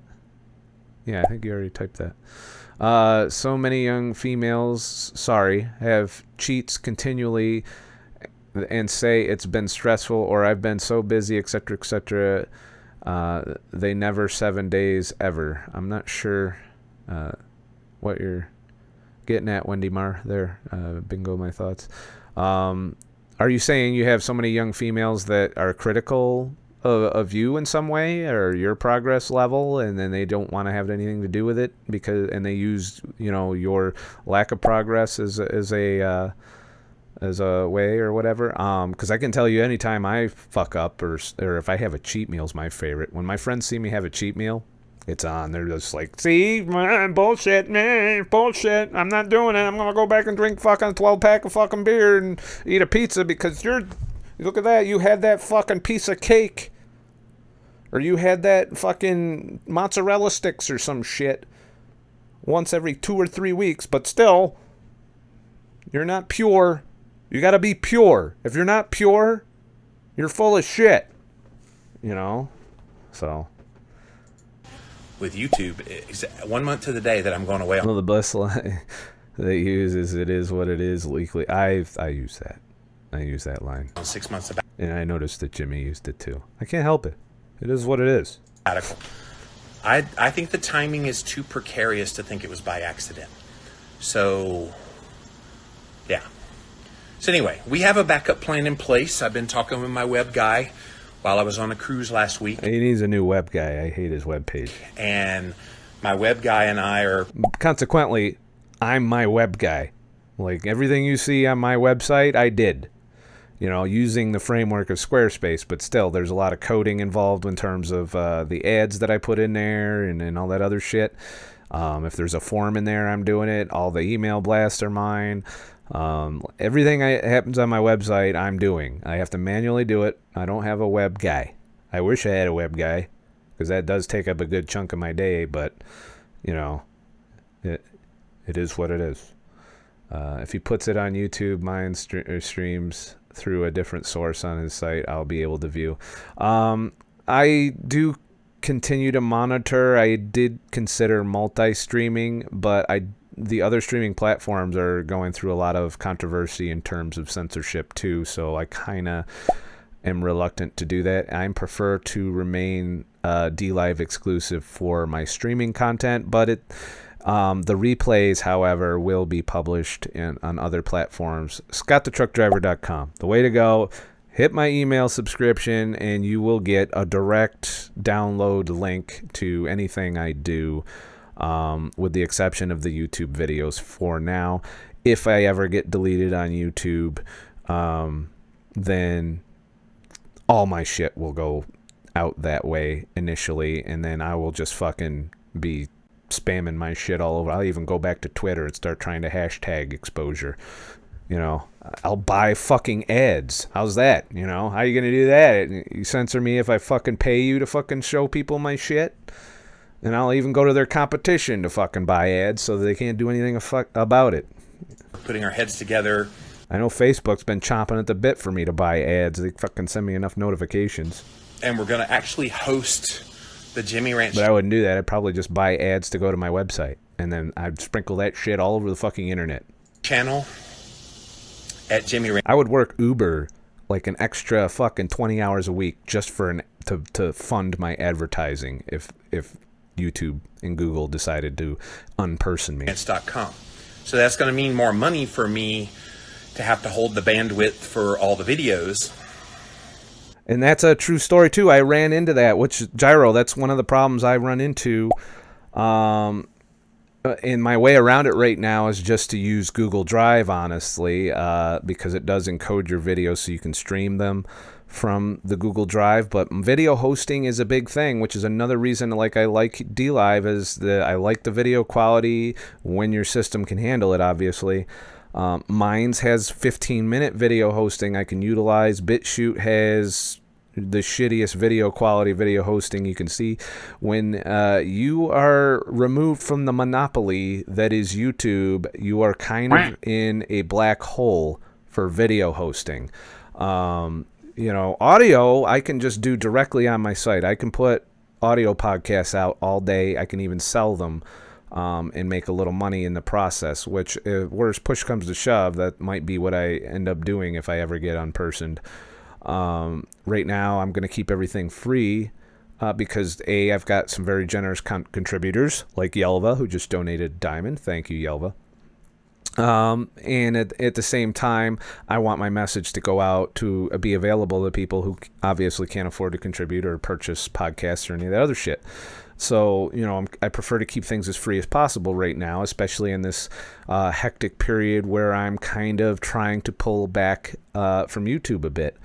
Yeah, I think you already typed that. So many young females, have cheats continually and say it's been stressful or I've been so busy, etc., etc. They never 7 days ever. I'm not sure what you're getting at, Wendy Marr, there. Bingo my thoughts. Are you saying you have so many young females that are critical of you in some way or your progress level, and then they don't want to have anything to do with it and they use your lack of progress as a way or whatever? Because I can tell you, anytime I fuck up or if I have a cheat meal is my favorite. When my friends see me have a cheat meal, it's on. They're just like, see, man, bullshit, man, bullshit. I'm not doing it. I'm going to go back and drink fucking 12-pack of fucking beer and eat a pizza because look at that. You had that fucking piece of cake. Or you had that fucking mozzarella sticks or some shit once every 2 or 3 weeks. But still, you're not pure. You got to be pure. If you're not pure, you're full of shit. So... With YouTube, 1 month to the day that I'm going away on. Well, the best line they use is "It is what it is." Legally, I use that. I use that line. 6 months about. And I noticed that Jimmy used it too. I can't help it. It is what it is. Radical. I think the timing is too precarious to think it was by accident. So, yeah. So anyway, we have a backup plan in place. I've been talking with my web guy while I was on a cruise last week. He needs a new web guy. I hate his web page. And my web guy and I are... Consequently, I'm my web guy. Like, everything you see on my website, I did. Using the framework of Squarespace, but still, there's a lot of coding involved in terms of the ads that I put in there and all that other shit. If there's a form in there, I'm doing it. All the email blasts are mine. Everything happens on my website, I'm doing. I have to manually do it. I don't have a web guy. I wish I had a web guy, because that does take up a good chunk of my day, but, it is what it is. If he puts it on YouTube, mine streams through a different source on his site, I'll be able to view. I do continue to monitor. I did consider multi-streaming, but the other streaming platforms are going through a lot of controversy in terms of censorship too, so I kind of am reluctant to do that. I prefer to remain D-Live exclusive for my streaming content, but the replays, however, will be published on other platforms. ScottTheTruckDriver.com. The way to go. hit my email subscription and you will get a direct download link to anything I do, with the exception of the YouTube videos for now. If I ever get deleted on YouTube, then all my shit will go out that way initially, and then I will just fucking be spamming my shit all over. I'll even go back to Twitter and start trying to hashtag exposure. You know, I'll buy fucking ads. How's that? You know, how you gonna do that? You censor me if I fucking pay you to fucking show people my shit? And I'll even go to their competition to fucking buy ads so that they can't do anything about it. Putting our heads together. I know Facebook's been chomping at the bit for me to buy ads. They fucking send me enough notifications. And we're going to actually host the Jimmy Ranch. But I wouldn't do that. I'd probably just buy ads to go to my website. And then I'd sprinkle that shit all over the fucking internet. Channel at Jimmy Ranch. I would work Uber like an extra fucking 20 hours a week just for to fund my advertising if YouTube and Google decided to unperson me. .com. So that's going to mean more money for me to have to hold the bandwidth for all the videos. And that's a true story, too. I ran into that, which, Gyro, that's one of the problems I run into. And my way around it right now is just to use Google Drive, honestly, because it does encode your videos so you can stream them from the Google Drive. But video hosting is a big thing, which is another reason I like DLive, is that I like the video quality when your system can handle it, obviously. Minds has 15-minute video hosting I can utilize. BitChute has the shittiest video quality video hosting you can see. When you are removed from the monopoly that is YouTube, you are kind of in a black hole for video hosting. You know, audio I can just do directly on my site. I can put audio podcasts out all day. I can even sell them. And make a little money in the process, which, if worst push comes to shove, that might be what I end up doing if I ever get unpersoned. Right now, I'm going to keep everything free because, A, I've got some very generous contributors, like Yelva, who just donated Diamond. Thank you, Yelva. And at the same time, I want my message to go out to be available to people who obviously can't afford to contribute or purchase podcasts or any of that other shit. So, you know, I prefer to keep things as free as possible right now, especially in this hectic period where I'm kind of trying to pull back from YouTube a bit.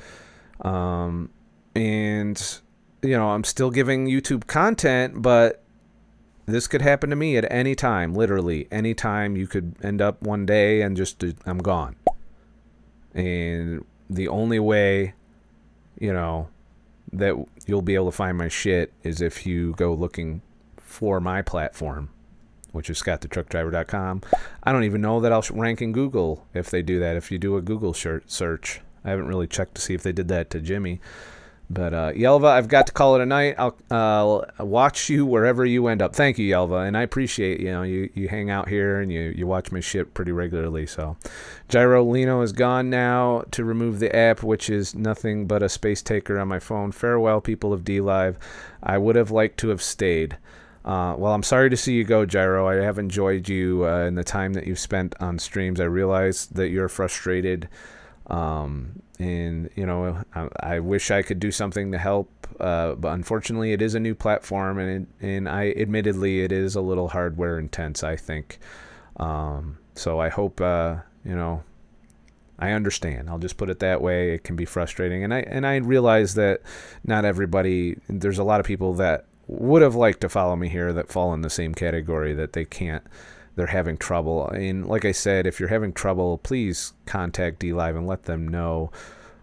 And, you know, I'm still giving YouTube content, but this could happen to me at any time, literally. Any time you could end up one day and just, I'm gone. And the only way, you know, that you'll be able to find my shit is if you go looking for my platform, which is ScottTheTruckDriver.com. I don't even know that I'll rank in Google if they do that, if you do a Google search. I haven't really checked to see if they did that to Jimmy. But Yelva, I've got to call it a night. I'll watch you wherever you end up. Thank you, Yelva, and I appreciate, you know, you hang out here and you watch my shit pretty regularly. So, Gyro Lino is gone now to remove the app, which is nothing but a space taker on my phone. Farewell, people of DLive. I would have liked to have stayed. Well, I'm sorry to see you go, Gyro. I have enjoyed you in the time that you've spent on streams. I realize that you're frustrated. And, you know, I wish I could do something to help, but unfortunately it is a new platform, and admittedly it is a little hardware intense, I think. So I hope, you know, I understand. I'll just put it that way. It can be frustrating. And I realize that not everybody, there's a lot of people that would have liked to follow me here that fall in the same category, that they can't. They're having trouble. And like I said, if you're having trouble, please contact DLive and let them know,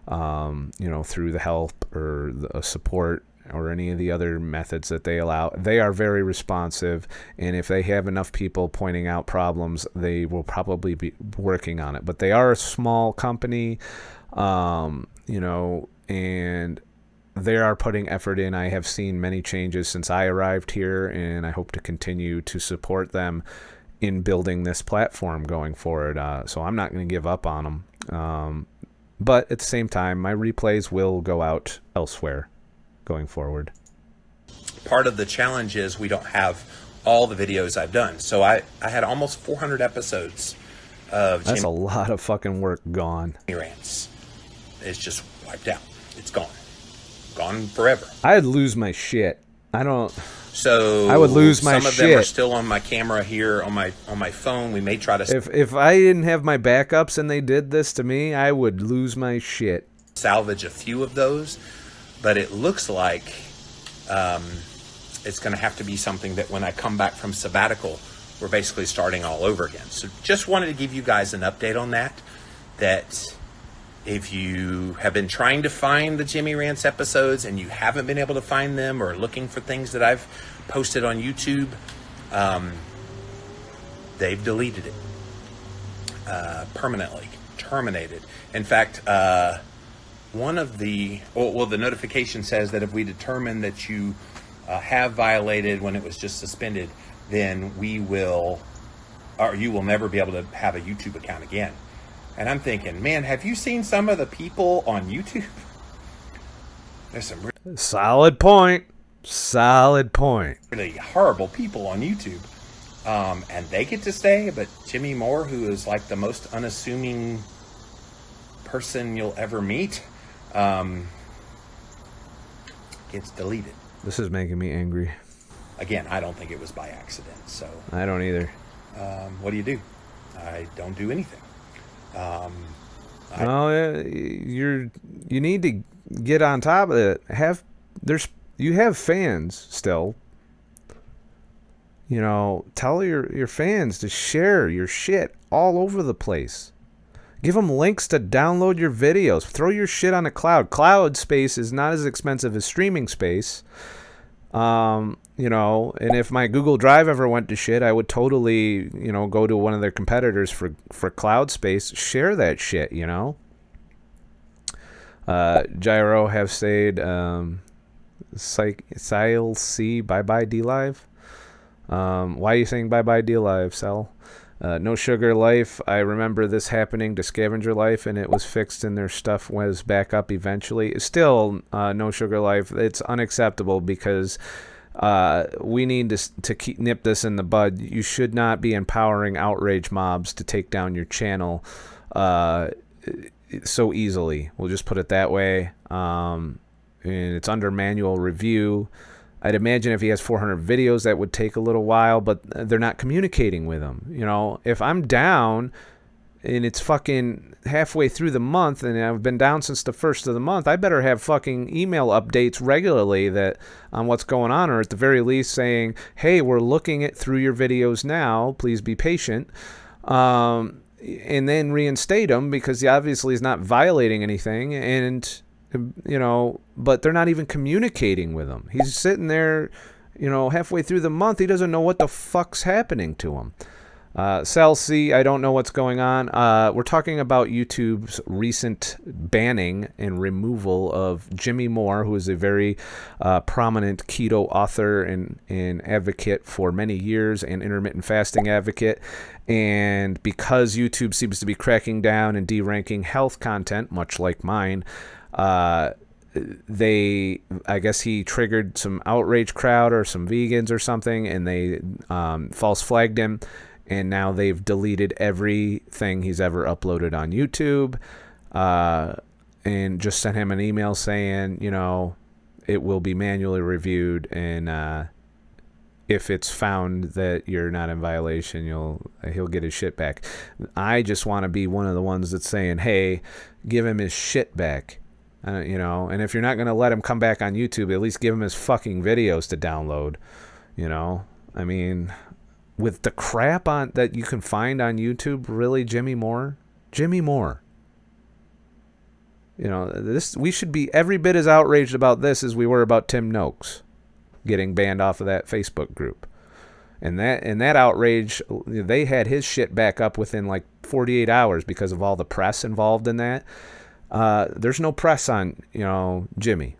you know, through the help or the support or any of the other methods that they allow. They are very responsive, and if they have enough people pointing out problems, they will probably be working on it. But they are a small company, you know, and they are putting effort in. I have seen many changes since I arrived here, and I hope to continue to support them in building this platform going forward. So I'm not going to give up on them. But at the same time, my replays will go out elsewhere going forward. Part of the challenge is we don't have all the videos I've done. So I had almost 400 episodes of That's a lot of fucking work gone. Jimmy Rants. It's just wiped out. It's gone. Gone forever. I'd lose my shit. I So would lose my some of them are shit. still on my camera here on my phone. We may try to If I didn't have my backups and they did this to me, I would lose my shit. salvage a few of those, but it looks like it's going to have to be something that when I come back from sabbatical, we're basically starting all over again. So just wanted to give you guys an update on that if you have been trying to find the Jimmy Rants episodes and you haven't been able to find them, or looking for things that I've posted on YouTube, they've deleted it permanently, terminated. In fact, one of the notification says that if we determine that you have violated when it was just suspended, then you will never be able to have a YouTube account again. And I'm thinking, man, have you seen some of the people on YouTube? There's some Solid point. really horrible people on YouTube. And they get to stay, but Jimmy Moore, who is like the most unassuming person you'll ever meet, gets deleted. This is making me angry. Again, I don't think it was by accident. So I don't either. what do? I don't do anything. You need to get on top of it. You have fans still. You know, tell your fans to share your shit all over the place. Give them links to download your videos. Throw your shit on the cloud. Cloud space is not as expensive as streaming space. You know, and if my Google Drive ever went to shit, I would totally, go to one of their competitors for cloud space. Share that shit, Gyro have stayed, Sile C, bye-bye D-Live. Why are you saying bye-bye D-Live, Sal? No Sugar Life, I remember this happening to Scavenger Life, and it was fixed and their stuff was back up eventually. Still, No Sugar Life, it's unacceptable because we need to nip this in the bud. You should not be empowering outrage mobs to take down your channel so easily. We'll just put it that way. And it's under manual review. I'd imagine if he has 400 videos, that would take a little while, but they're not communicating with him. If I'm down and it's fucking halfway through the month and I've been down since the first of the month, I better have fucking email updates regularly on what's going on, or at the very least saying, hey, we're looking through your videos now. Please be patient. And then reinstate him because he obviously is not violating anything. And but they're not even communicating with him. He's sitting there, halfway through the month. He doesn't know what the fuck's happening to him. Cell C, I don't know what's going on. We're talking about YouTube's recent banning and removal of Jimmy Moore, who is a very prominent keto author and advocate for many years, and intermittent fasting advocate. And because YouTube seems to be cracking down and deranking health content, much like mine, I guess he triggered some outrage crowd or some vegans or something, and they false flagged him, and now they've deleted everything he's ever uploaded on YouTube, and just sent him an email saying, it will be manually reviewed, and if it's found that you're not in violation, he'll get his shit back. I just want to be one of the ones that's saying, hey, give him his shit back. And if you're not going to let him come back on YouTube, at least give him his fucking videos to download. I mean, with the crap that you can find on YouTube, really, Jimmy Moore? We should be every bit as outraged about this as we were about Tim Noakes getting banned off of that Facebook group. And that outrage, they had his shit back up within like 48 hours because of all the press involved in that. There's no press on, Jimmy.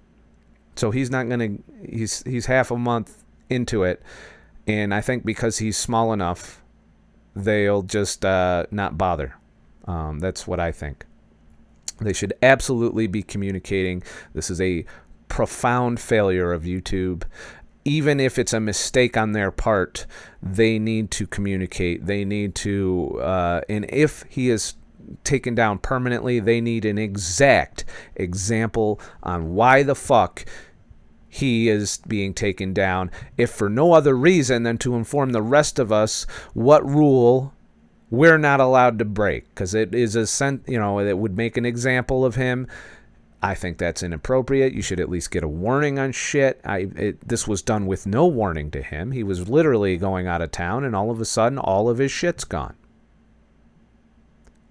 So he's not going to, he's half a month into it. And I think because he's small enough, they'll just not bother. That's what I think. They should absolutely be communicating. This is a profound failure of YouTube. Even if it's a mistake on their part, they need to communicate. They need to, and if he is taken down permanently. They need an exact example on why the fuck he is being taken down, if for no other reason than to inform the rest of us what rule we're not allowed to break, because it is it would make an example of him. I think that's inappropriate. You should at least get a warning on shit. This was done with no warning to him. He was literally going out of town, and all of a sudden, all of his shit's gone.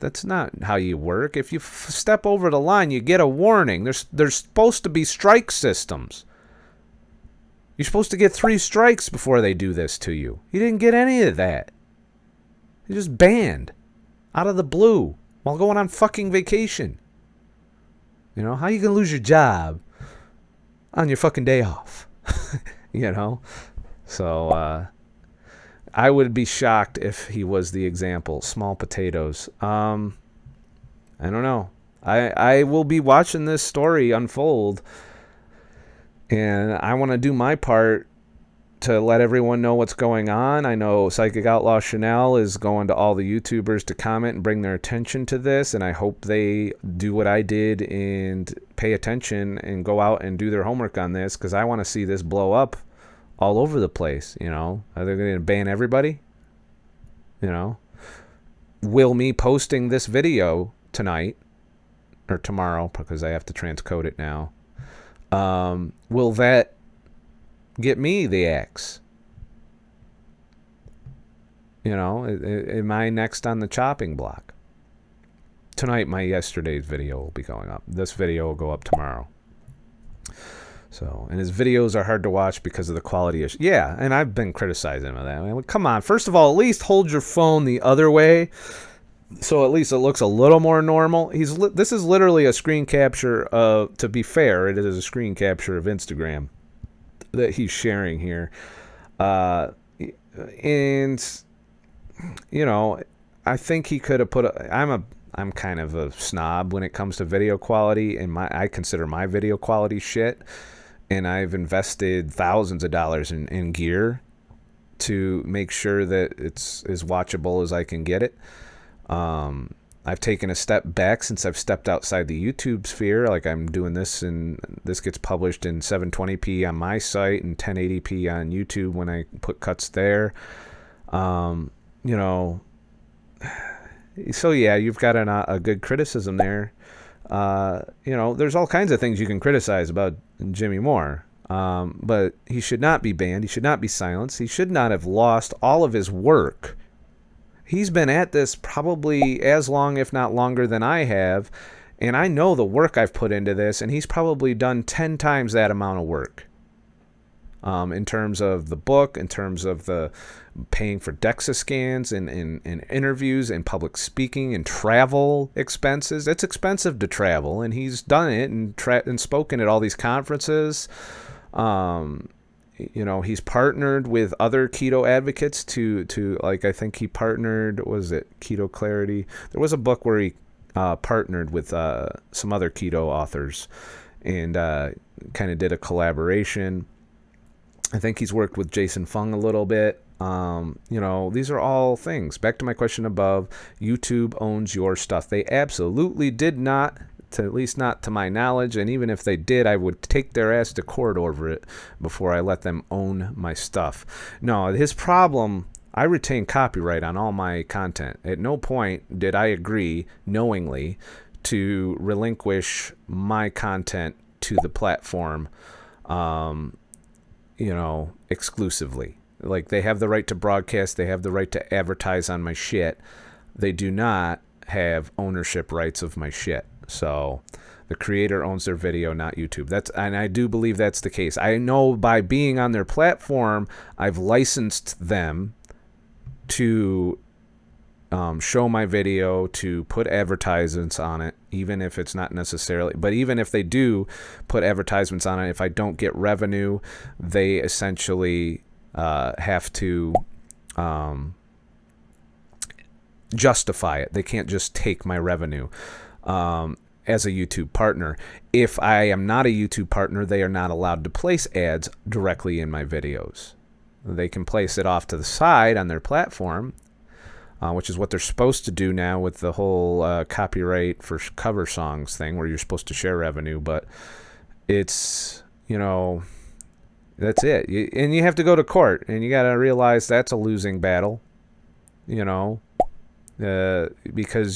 That's not how you work. If you step over the line, you get a warning. There's supposed to be strike systems. You're supposed to get 3 strikes before they do this to you. He didn't get any of that. He just banned out of the blue while going on fucking vacation. You know, how you gonna lose your job on your fucking day off? You know? So, I would be shocked if he was the example. Small potatoes. I don't know. I will be watching this story unfold, and I want to do my part to let everyone know what's going on. I know Psychic Outlaw Chanel is going to all the YouTubers to comment and bring their attention to this, and I hope they do what I did and pay attention and go out and do their homework on this, because I want to see this blow up all over the place. You know, are they going to ban everybody? You know, will me posting this video tonight or tomorrow, because I have to transcode it now, will that get me the axe? You know, am I next on the chopping block? Tonight, my yesterday's video will be going up. This video will go up tomorrow. So, and his videos are hard to watch because of the quality issue. Yeah, and I've been criticizing him of that. I mean, come on. First of all, at least hold your phone the other way, so at least it looks a little more normal. This is literally a screen capture of, to be fair, it is a screen capture of Instagram that he's sharing here. And, you know, I think he could have I'm kind of a snob when it comes to video quality, and I consider my video quality shit. And I've invested thousands of dollars in gear to make sure that it's as watchable as I can get it. I've taken a step back since I've stepped outside the YouTube sphere. Like, I'm doing this, and this gets published in 720p on my site and 1080p on YouTube when I put cuts there. You know, so yeah, you've got a good criticism there. You know, there's all kinds of things you can criticize about Jimmy Moore. But he should not be banned. He should not be silenced. He should not have lost all of his work. He's been at this probably as long, if not longer, than I have. And I know the work I've put into this, and he's probably done 10 times that amount of work. In terms of the book, in terms of the paying for DEXA scans and interviews and public speaking and travel expenses. It's expensive to travel, and he's done it and spoken at all these conferences. You know, he's partnered with other keto advocates to like, I think he partnered, was it Keto Clarity? There was a book where he partnered with some other keto authors and kind of did a collaboration. I think he's worked with Jason Fung a little bit. You know, these are all things. Back to my question above, YouTube owns your stuff. They absolutely did not, at least not to my knowledge, and even if they did, I would take their ass to court over it before I let them own my stuff. No, his problem, I retain copyright on all my content. At no point did I agree knowingly to relinquish my content to the platform, you know, exclusively. Like, they have the right to broadcast, they have the right to advertise on my shit. They do not have ownership rights of my shit. So the creator owns their video, not YouTube. And I do believe that's the case. I know by being on their platform, I've licensed them to show my video, to put advertisements on it, even if it's not necessarily, but even if they do put advertisements on it, if I don't get revenue, they essentially have to justify it. They can't just take my revenue as a YouTube partner. If I am not a YouTube partner, they are not allowed to place ads directly in my videos. They can place it off to the side on their platform. which is what they're supposed to do now with the whole copyright for cover songs thing, where you're supposed to share revenue. But it's, that's it. And you have to go to court, and you got to realize that's a losing battle, because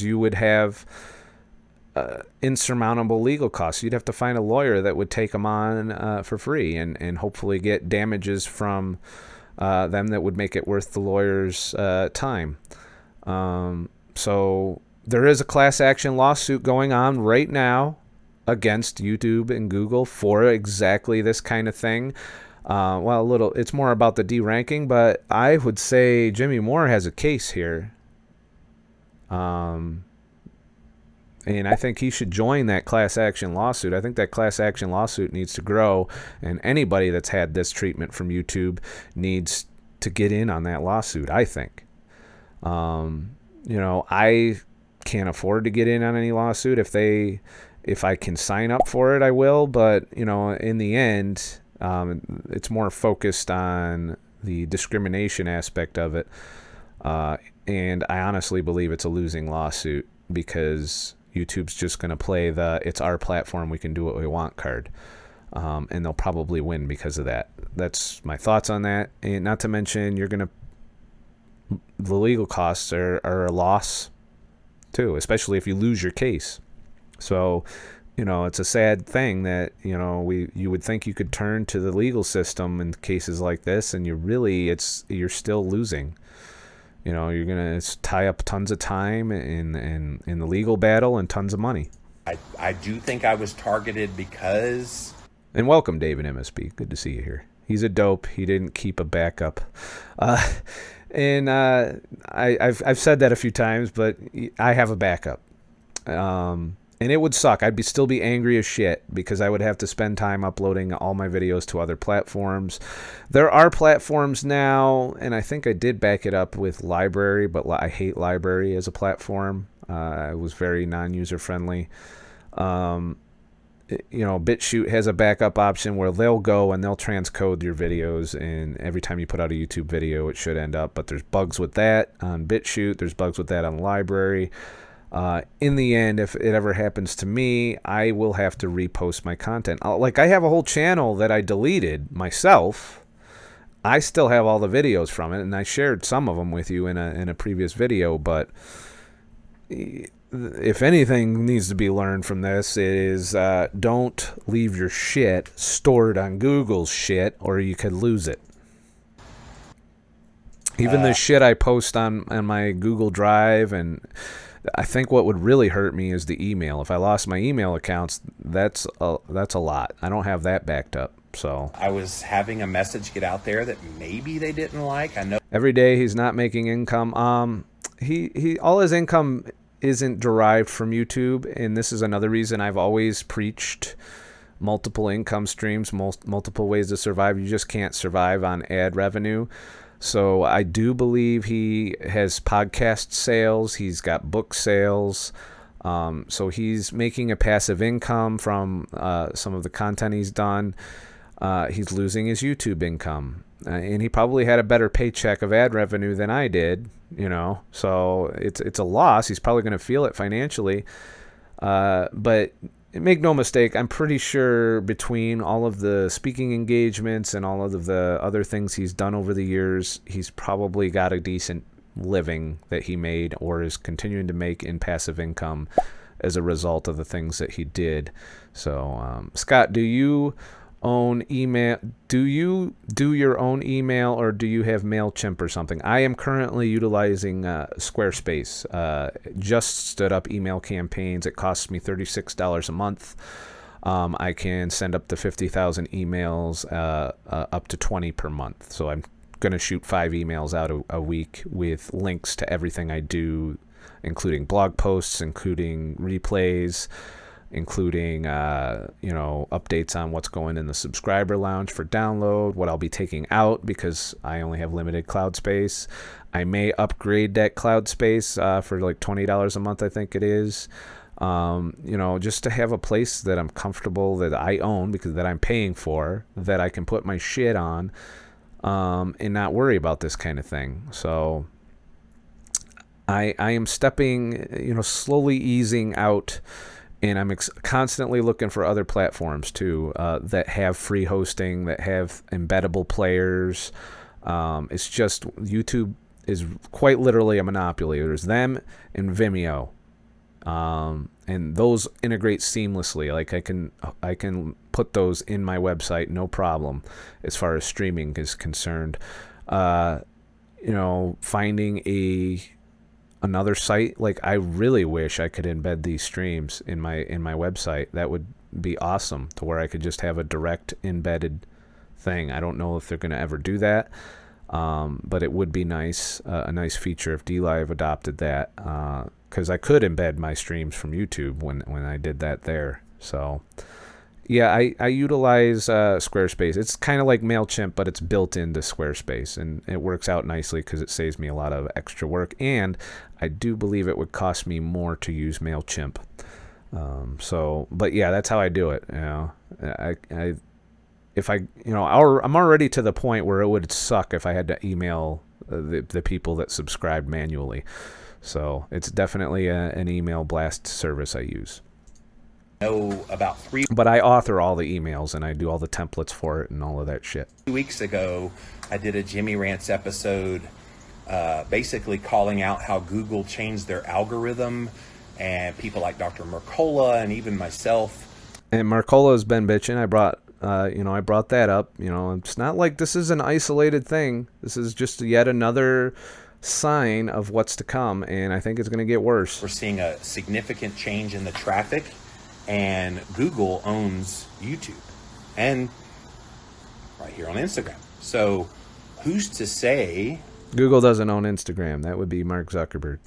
you would have insurmountable legal costs. You'd have to find a lawyer that would take them on for free, and hopefully get damages from them that would make it worth the lawyer's time. So there is a class action lawsuit going on right now against YouTube and Google for exactly this kind of thing. It's more about the deranking, but I would say Jimmy Moore has a case here. And I think he should join that class action lawsuit. I think that class action lawsuit needs to grow, and anybody that's had this treatment from YouTube needs to get in on that lawsuit, I think. I can't afford to get in on any lawsuit. If I can sign up for it, I will. But, in the end, it's more focused on the discrimination aspect of it. And I honestly believe it's a losing lawsuit, because YouTube's just going to play it's our platform, we can do what we want card. And they'll probably win because of that. That's my thoughts on that. And not to mention, the legal costs are a loss too, especially if you lose your case. So, it's a sad thing that, you would think you could turn to the legal system in cases like this, and you're still losing. You're going to tie up tons of time in the legal battle and tons of money. I do think I was targeted because... And welcome, David MSB. Good to see you here. He's a dope. He didn't keep a backup. I've said that a few times, but I have a backup. And it would suck. I'd still be angry as shit, because I would have to spend time uploading all my videos to other platforms. There are platforms now, and I think I did back it up with Library, but I hate Library as a platform. It was very non-user friendly. BitChute has a backup option where they'll go and they'll transcode your videos, and every time you put out a YouTube video, it should end up. But there's bugs with that on BitChute. There's bugs with that on Library. In the end, if it ever happens to me, I will have to repost my content. I have a whole channel that I deleted myself. I still have all the videos from it, and I shared some of them with you in a previous video. But if anything needs to be learned from this, it is don't leave your shit stored on Google's shit, or you could lose it. Even the shit I post on my Google Drive, and I think what would really hurt me is the email. If I lost my email accounts, that's a lot. I don't have that backed up. So I was having a message get out there that maybe they didn't like. I know every day he's not making income. He all his income isn't derived from YouTube, and this is another reason I've always preached multiple income streams, multiple ways to survive. You just can't survive on ad revenue. So I do believe he has podcast sales. He's got book sales. So he's making a passive income from some of the content he's done. He's losing his YouTube income. And he probably had a better paycheck of ad revenue than I did, So it's a loss. He's probably going to feel it financially. But make no mistake, I'm pretty sure between all of the speaking engagements and all of the other things he's done over the years, he's probably got a decent living that he made or is continuing to make in passive income as a result of the things that he did. So, Scott, do you own email? Do you do your own email, or do you have MailChimp or something? I am currently utilizing Squarespace. Just stood up email campaigns. It costs me $36 a month. I can send up to 50,000 emails, up to 20 per month. So I'm going to shoot 5 emails out a week with links to everything I do, including blog posts, including replays, including updates on what's going in the subscriber lounge for download, what I'll be taking out because I only have limited cloud space. I may upgrade that cloud space for like $20 a month, I think it is. Just to have a place that I'm comfortable, that I own because that I'm paying for, that I can put my shit on, and not worry about this kind of thing. So I am stepping, slowly easing out, and I'm constantly looking for other platforms too that have free hosting, that have embeddable players. It's just YouTube is quite literally a monopoly. There's them and Vimeo, and those integrate seamlessly. Like I can put those in my website, no problem, as far as streaming is concerned. Finding another site, like I really wish I could embed these streams in my website. That would be awesome, to where I could just have a direct embedded thing. I don't know if they're going to ever do that, but it would be nice, a nice feature if DLive adopted that, because I could embed my streams from YouTube when I did that there. So yeah, I utilize Squarespace. It's kind of like MailChimp, but it's built into Squarespace, and it works out nicely because it saves me a lot of extra work, and I do believe it would cost me more to use MailChimp. But yeah, that's how I do it. I'm already to the point where it would suck if I had to email the people that subscribe manually. So it's definitely an email blast service I use. About 3 But I author all the emails, and I do all the templates for it and all of that shit. weeks ago, I did a Jimmy Rants episode basically calling out how Google changed their algorithm, and people like Dr. Mercola and even myself. And Mercola's been bitching. I brought that up. It's not like this is an isolated thing. This is just yet another sign of what's to come, and I think it's going to get worse. We're seeing a significant change in the traffic, and Google owns YouTube and right here on Instagram. So who's to say? Google doesn't own Instagram. That would be Mark Zuckerberg.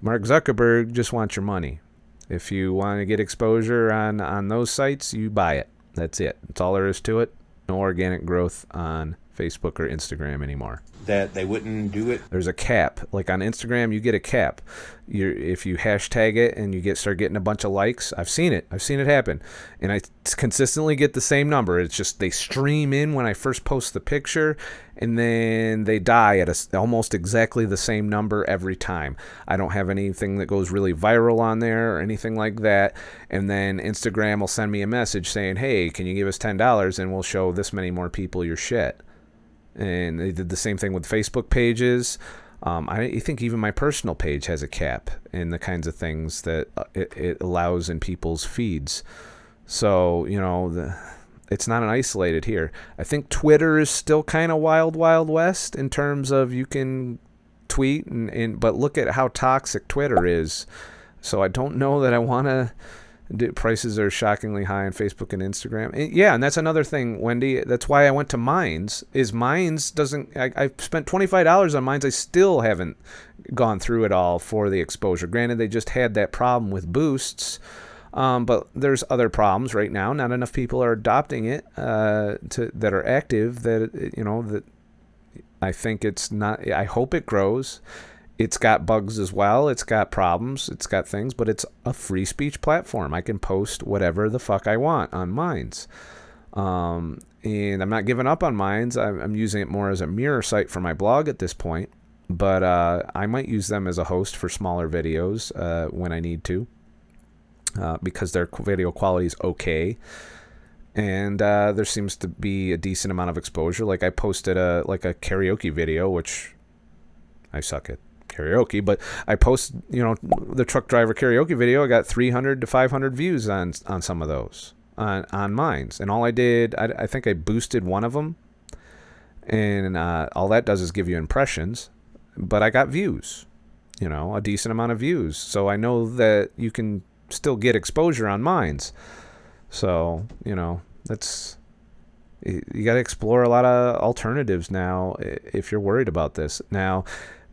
Mark Zuckerberg just wants your money. If you want to get exposure on those sites, you buy it. That's it. That's all there is to it. No organic growth on Facebook or Instagram anymore. That they wouldn't do it. There's a cap. Like on Instagram, you get a cap. If you hashtag it and you start getting a bunch of likes, I've seen it happen, and I consistently get the same number. It's just they stream in when I first post the picture, and then they die at almost exactly the same number every time. I don't have anything that goes really viral on there or anything like that, and then Instagram will send me a message saying, hey, can you give us $10 and we'll show this many more people your shit. And they did the same thing with Facebook pages. I think even my personal page has a cap in the kinds of things that it allows in people's feeds. So, it's not an isolated here. I think Twitter is still kind of wild, wild west in terms of you can tweet, but look at how toxic Twitter is. So I don't know that I want to. Prices are shockingly high on Facebook and Instagram. And that's another thing, Wendy. That's why I went to Minds. I spent $25 on Minds. I still haven't gone through it all for the exposure. Granted, they just had that problem with boosts, but there's other problems right now. Not enough people are adopting it that are active. That I think it's not. I hope it grows. It's got bugs as well. It's got problems. It's got things, but it's a free speech platform. I can post whatever the fuck I want on Minds. And I'm not giving up on Minds. I'm using it more as a mirror site for my blog at this point. But I might use them as a host for smaller videos when I need to, because their video quality is okay. And there seems to be a decent amount of exposure. Like I posted a karaoke video, which I suck at karaoke, but I post, the truck driver karaoke video. I got 300 to 500 views on some of those on Minds, and all I did, I think I boosted one of them, and all that does is give you impressions, but I got views, a decent amount of views. So I know that you can still get exposure on Minds. So that's. You got to explore a lot of alternatives now if you're worried about this. Now,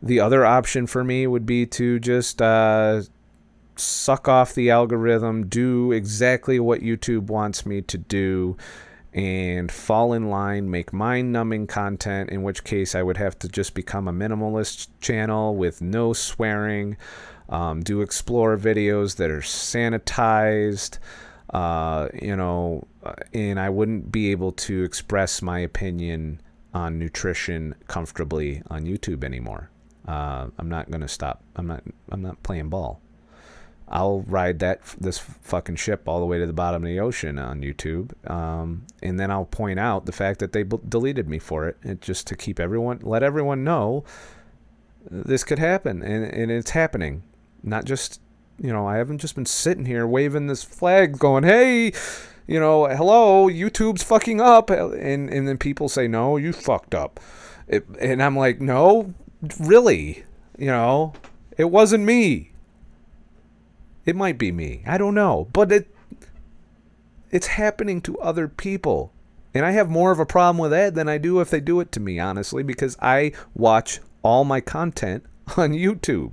the other option for me would be to just suck off the algorithm, do exactly what YouTube wants me to do, and fall in line, make mind-numbing content, in which case I would have to just become a minimalist channel with no swearing, do explore videos that are sanitized, and I wouldn't be able to express my opinion on nutrition comfortably on YouTube anymore. I'm not going to stop. I'm not playing ball. I'll ride this fucking ship all the way to the bottom of the ocean on YouTube, and then I'll point out the fact that they deleted me for it, and just to let everyone know this could happen, and it's happening. Not just, I haven't just been sitting here waving this flag, going, "Hey, hello, YouTube's fucking up," and then people say, "No, you fucked up," and I'm like, "No, really, it wasn't me." It might be me. I don't know. But it's happening to other people. And I have more of a problem with that than I do if they do it to me, honestly, because I watch all my content on YouTube.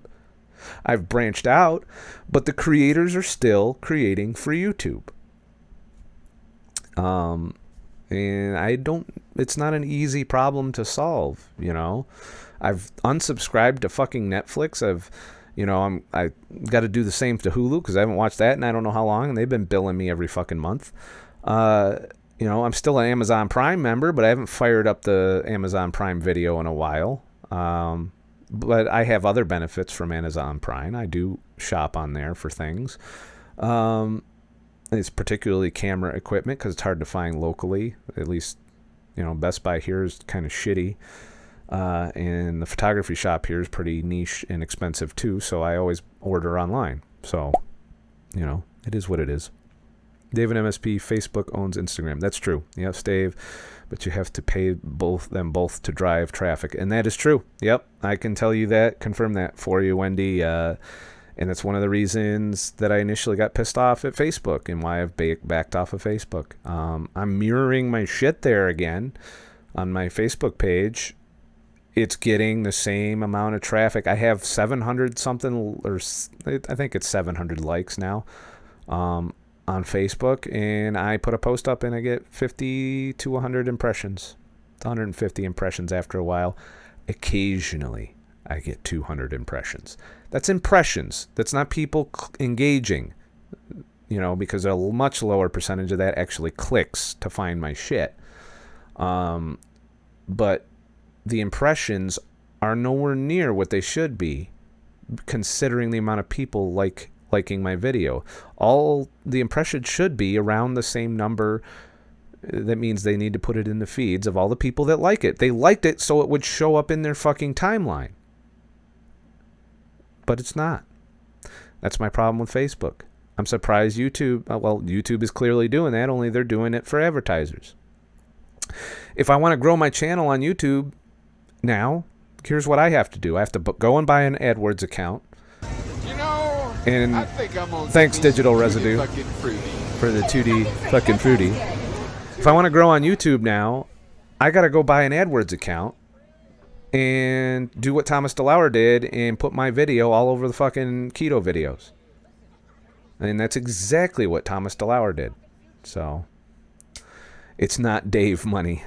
I've branched out, but the creators are still creating for YouTube. And it's not an easy problem to solve, I've unsubscribed to fucking Netflix. I got to do the same to Hulu because I haven't watched that in I don't know how long, and they've been billing me every fucking month. I'm still an Amazon Prime member, but I haven't fired up the Amazon Prime Video in a while. But I have other benefits from Amazon Prime. I do shop on there for things. It's particularly camera equipment because it's hard to find locally. At least, Best Buy here is kind of shitty. And the photography shop here is pretty niche and expensive too, so I always order online. So, it is what it is. Dave and MSP, Facebook owns Instagram. That's true. Yes, Dave, but you have to pay them both to drive traffic, and that is true. Yep, I can tell you that, confirm that for you, Wendy. And that's one of the reasons that I initially got pissed off at Facebook and why I've backed off of Facebook. I'm mirroring my shit there again on my Facebook page. It's getting the same amount of traffic. I have 700 something, or I think it's 700 likes now on Facebook, and I put a post up and I get 50 to 100 impressions. 150 impressions after a while. Occasionally, I get 200 impressions. That's impressions. That's not people engaging, because a much lower percentage of that actually clicks to find my shit. But the impressions are nowhere near what they should be, considering the amount of people liking my video. All the impressions should be around the same number. That means they need to put it in the feeds of all the people that like it. They liked it so it would show up in their fucking timeline. But it's not. That's my problem with Facebook. I'm surprised YouTube is clearly doing that, only they're doing it for advertisers. If I want to grow my channel on YouTube now, here's what I have to do. I have to go and buy an AdWords account. And I think thanks Digital Residue for the 2D fucking fruity. If I want to grow on YouTube now, I got to go buy an AdWords account and do what Thomas DeLauer did and put my video all over the fucking keto videos. And that's exactly what Thomas DeLauer did. So it's not Dave money.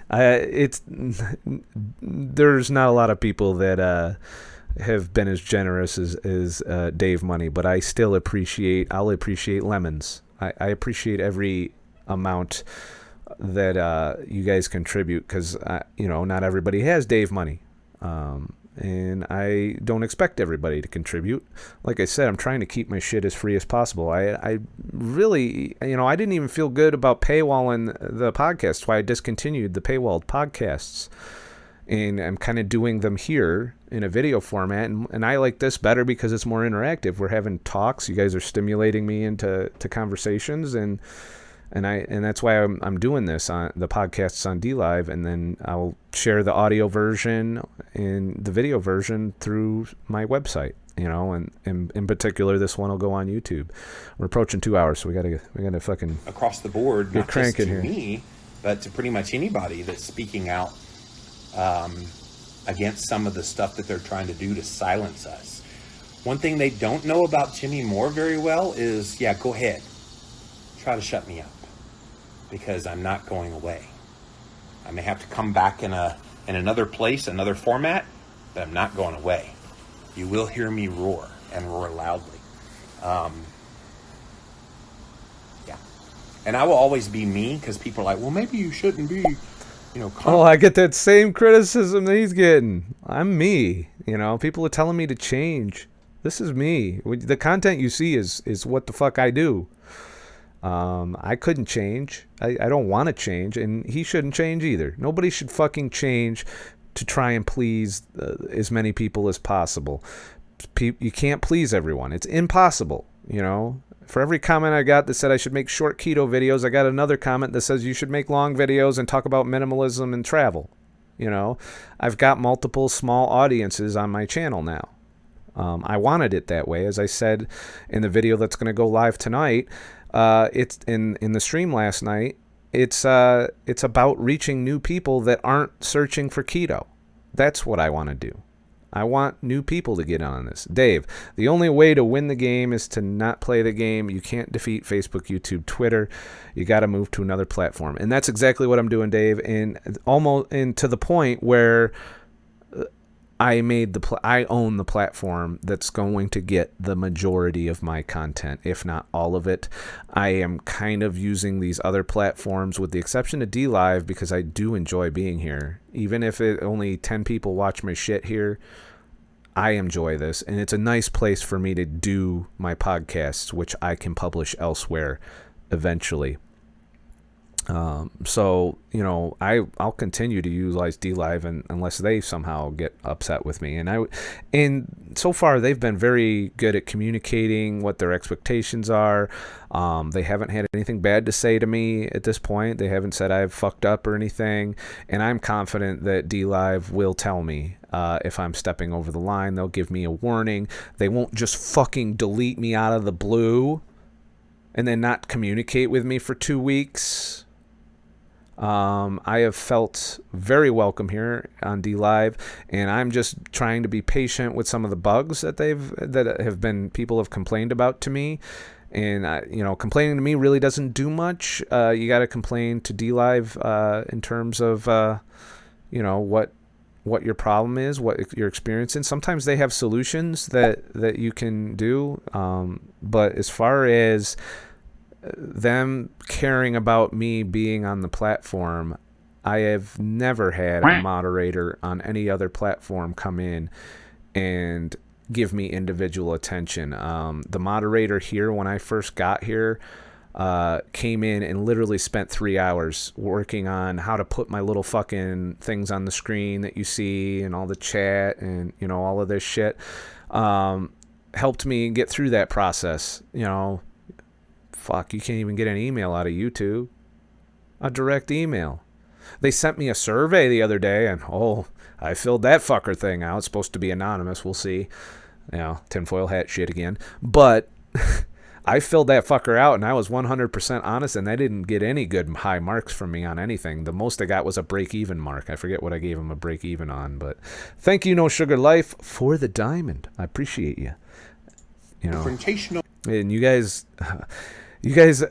There's not a lot of people that have been as generous as Dave money, but I'll appreciate lemons. I appreciate every amount that you guys contribute, because not everybody has Dave money. And I don't expect everybody to contribute. Like I said, I'm trying to keep my shit as free as possible. I really, I didn't even feel good about paywalling the podcast. That's why I discontinued the paywalled podcasts. And I'm kind of doing them here in a video format. And I like this better because it's more interactive. We're having talks. You guys are stimulating me into conversations. And that's why I'm doing this on the podcasts on DLive, and then I'll share the audio version and the video version through my website, and in particular, this one will go on YouTube. We're approaching 2 hours, so we gotta fucking across the board, get not just to here. me, but to pretty much anybody that's speaking out against some of the stuff that they're trying to do to silence us. One thing they don't know about Jimmy Moore very well is, go ahead, try to shut me up, because I'm not going away. I may have to come back in another place, another format, but I'm not going away. You will hear me roar, and roar loudly. And I will always be me, because people are like, well, maybe you shouldn't be. Oh, I get that same criticism that he's getting. I'm me. People are telling me to change. This is me. The content you see is what the fuck I do. I couldn't change. I don't want to change, and he shouldn't change either. Nobody should fucking change to try and please as many people as possible. You can't please everyone. It's impossible, For every comment I got that said I should make short keto videos, I got another comment that says you should make long videos and talk about minimalism and travel. I've got multiple small audiences on my channel now. I wanted it that way. As I said in the video that's going to go live tonight, it's in the stream last night. It's about reaching new people that aren't searching for keto. That's what I want to do. I want new people to get on this. Dave, the only way to win the game is to not play the game. You can't defeat Facebook, YouTube, Twitter. You got to move to another platform. And that's exactly what I'm doing, Dave. And to the point where I own the platform that's going to get the majority of my content, if not all of it. I am kind of using these other platforms with the exception of DLive because I do enjoy being here. Even if only 10 people watch my shit here, I enjoy this. And it's a nice place for me to do my podcasts, which I can publish elsewhere eventually. So I'll continue to utilize DLive unless they somehow get upset with me. And so far they've been very good at communicating what their expectations are. They haven't had anything bad to say to me at this point. They haven't said I've fucked up or anything. And I'm confident that DLive will tell me if I'm stepping over the line. They'll give me a warning. They won't just fucking delete me out of the blue and then not communicate with me for 2 weeks. I have felt very welcome here on DLive, and I'm just trying to be patient with some of the bugs that people have complained about to me. And complaining to me really doesn't do much. You got to complain to DLive in terms of what your problem is, what you're experiencing. Sometimes they have solutions that you can do, but as far as them caring about me being on the platform, I have never had a moderator on any other platform come in and give me individual attention. The moderator here, when I first got here, came in and literally spent 3 hours working on how to put my little fucking things on the screen that you see and all the chat and, all of this shit. Helped me get through that process, Fuck, you can't even get an email out of YouTube. A direct email. They sent me a survey the other day, and I filled that fucker thing out. It's supposed to be anonymous. We'll see. Tinfoil hat shit again. But I filled that fucker out, and I was 100% honest, and they didn't get any good high marks from me on anything. The most I got was a break-even mark. I forget what I gave them a break-even on, but thank you, No Sugar Life, for the diamond. I appreciate you. And you guys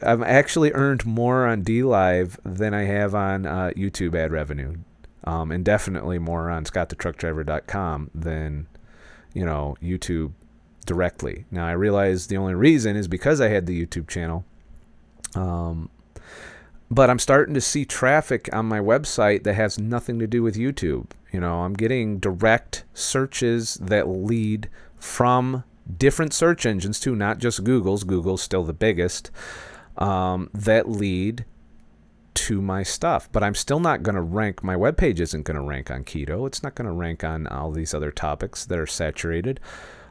have actually earned more on DLive than I have on YouTube ad revenue, and definitely more on ScottTheTruckDriver.com than, YouTube directly. Now, I realize the only reason is because I had the YouTube channel, but I'm starting to see traffic on my website that has nothing to do with YouTube. I'm getting direct searches that lead from different search engines too, not just Google's. Google's still the biggest, that lead to my stuff. But I'm still not going to rank. My webpage isn't going to rank on keto. It's not going to rank on all these other topics that are saturated.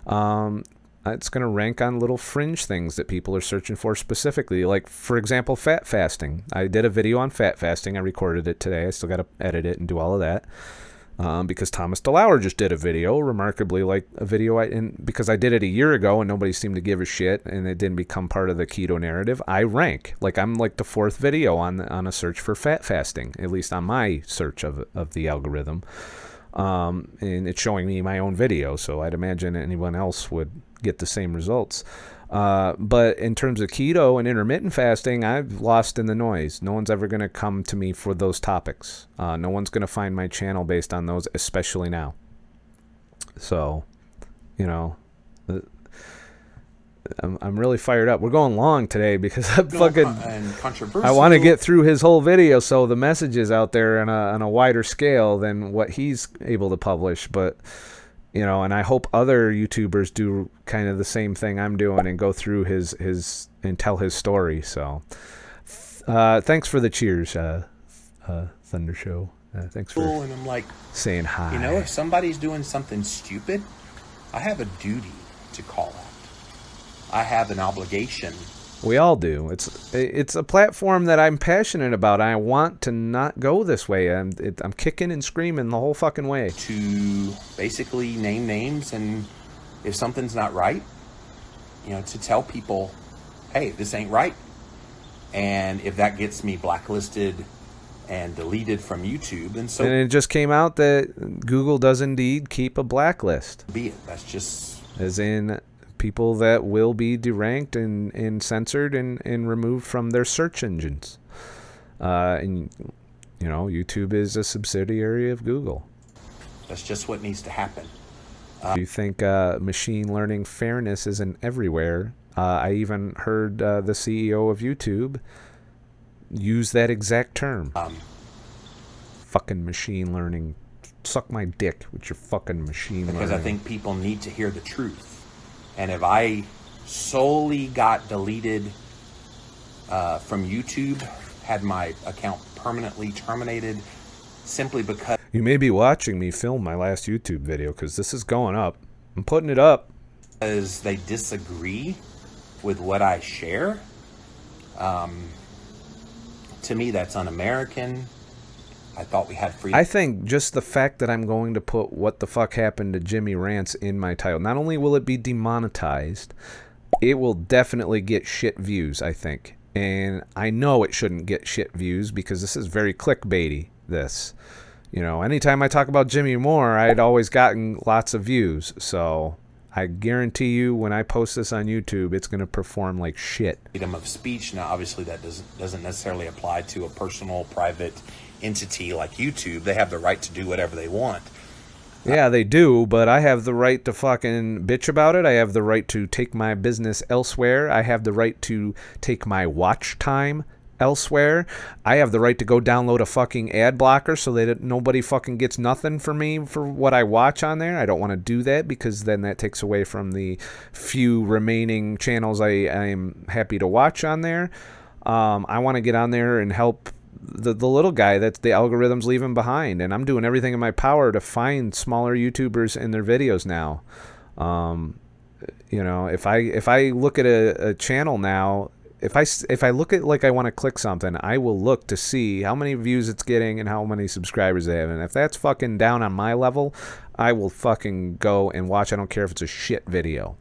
It's going to rank on little fringe things that people are searching for specifically. Like, for example, fat fasting. I did a video on fat fasting. I recorded it today. I still got to edit it and do all of that. Because Thomas DeLauer just did a video, remarkably like a video, because I did it a year ago and nobody seemed to give a shit and it didn't become part of the keto narrative. I rank. Like, I'm like the 4th video on a search for fat fasting, at least on my search of the algorithm. And it's showing me my own video, so I'd imagine anyone else would get the same results. But in terms of keto and intermittent fasting, I've lost in the noise. No one's ever going to come to me for those topics. No one's going to find my channel based on those, especially now. So, I'm really fired up. We're going long today because I'm fucking. And controversial. I want to get through his whole video, so the message is out there on a wider scale than what he's able to publish. But and I hope other YouTubers do kind of the same thing I'm doing and go through his and tell his story. So, thanks for the cheers, Thunder Show. Thanks for And I'm like, saying hi. if somebody's doing something stupid, I have a duty to call out. I have an obligation. We all do. It's a platform that I'm passionate about. I want to not go this way. I'm kicking and screaming the whole fucking way. To basically name names, and if something's not right, to tell people, hey, this ain't right. And if that gets me blacklisted and deleted from YouTube, then so. And it just came out that Google does indeed keep a blacklist. Be it. That's just. As in people that will be deranked and censored and removed from their search engines. And YouTube is a subsidiary of Google. That's just what needs to happen. Do you think machine learning fairness isn't everywhere? I even heard the CEO of YouTube use that exact term. Fucking machine learning. Suck my dick with your fucking machine learning. Because I think people need to hear the truth. And if I solely got deleted from YouTube, had my account permanently terminated simply because... You may be watching me film my last YouTube video because this is going up. I'm putting it up. Because they disagree with what I share. To me, that's un-American. I thought we had freedom. I think just the fact that I'm going to put what the fuck happened to Jimmy Rants in my title, not only will it be demonetized, it will definitely get shit views, I think. And I know it shouldn't get shit views because this is very clickbaity, this. Anytime I talk about Jimmy Moore, I'd always gotten lots of views. So I guarantee you when I post this on YouTube, it's going to perform like shit. Freedom of speech. Now, obviously, that doesn't necessarily apply to a personal, private entity like YouTube. They have the right to do whatever they want. Yeah, they do, but I have the right to fucking bitch about it. I have the right to take my business elsewhere. I have the right to take my watch time elsewhere. I have the right to go download a fucking ad blocker so that nobody fucking gets nothing for me for what I watch on there. I don't want to do that because then that takes away from the few remaining channels I am happy to watch on there. I want to get on there and help the little guy that the algorithm's leaving behind, and I'm doing everything in my power to find smaller YouTubers in their videos now. If I look at a channel now, if I look at like I want to click something, I will look to see how many views it's getting and how many subscribers they have, and if that's fucking down on my level, I will fucking go and watch. I don't care if it's a shit video.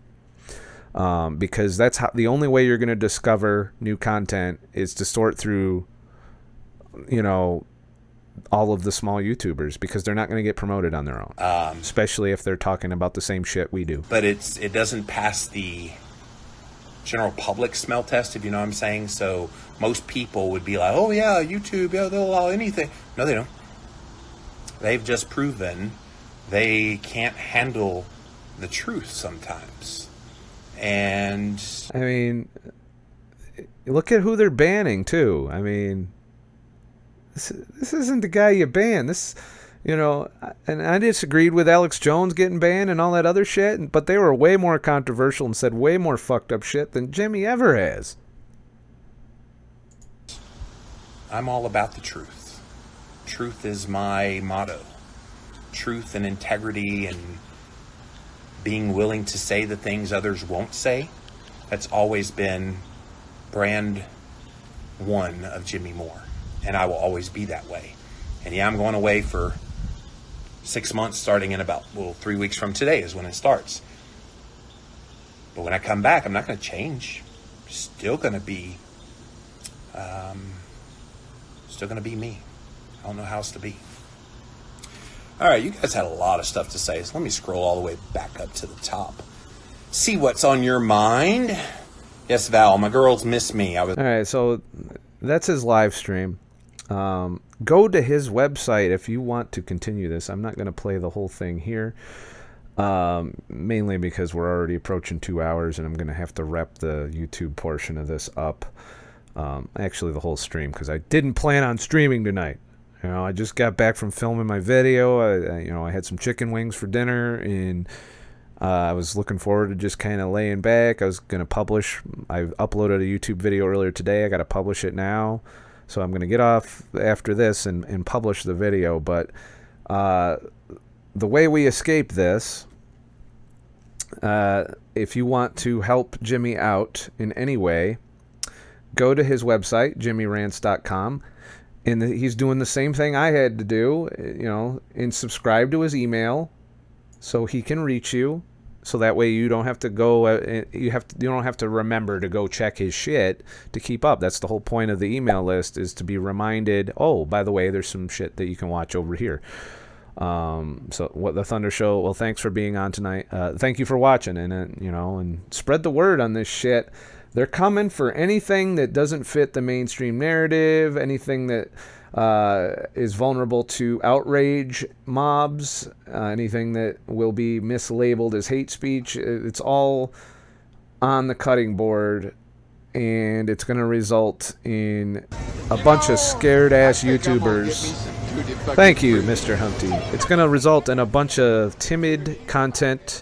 Because that's how the only way you're going to discover new content is to sort through all of the small YouTubers, because they're not going to get promoted on their own, especially if they're talking about the same shit we do. But it doesn't pass the general public smell test, if you know what I'm saying. So most people would be like, oh yeah, YouTube, yeah, they'll allow anything. No, they don't. They've just proven they can't handle the truth sometimes. And I mean, look at who they're banning too. I mean, this isn't the guy you ban. This, and I disagreed with Alex Jones getting banned and all that other shit, but they were way more controversial and said way more fucked up shit than Jimmy ever has. I'm all about the truth. Truth is my motto. Truth and integrity and being willing to say the things others won't say. That's always been brand one of Jimmy Moore. And I will always be that way. And yeah, I'm going away for 6 months, starting in about 3 weeks from today is when it starts. But when I come back, I'm not going to change. Still going to be me. I don't know how else to be. All right, you guys had a lot of stuff to say, so let me scroll all the way back up to the top. See what's on your mind. Yes, Val, my girls miss me. All right, so that's his live stream. Go to his website if you want to continue this. I'm not going to play the whole thing here. Mainly because we're already approaching 2 hours, and I'm going to have to wrap the YouTube portion of this up. Actually, the whole stream, because I didn't plan on streaming tonight. I just got back from filming my video. I had some chicken wings for dinner, and I was looking forward to just kind of laying back. I was going to publish. I uploaded a YouTube video earlier today. I got to publish it now. So I'm going to get off after this and publish the video. But the way we escape this, if you want to help Jimmy out in any way, go to his website, jimmyrants.com. And he's doing the same thing I had to do, and subscribe to his email so he can reach you. So that way you don't have to go. You don't have to remember to go check his shit to keep up. That's the whole point of the email list, is to be reminded. Oh, by the way, there's some shit that you can watch over here. So what the Thunder Show? Well, thanks for being on tonight. Thank you for watching, and spread the word on this shit. They're coming for anything that doesn't fit the mainstream narrative, anything that is vulnerable to outrage mobs, anything that will be mislabeled as hate speech. It's all on the cutting board, and it's going to result in a bunch of scared-ass YouTubers. Thank you, Mr. Humpty. It's going to result in a bunch of timid content,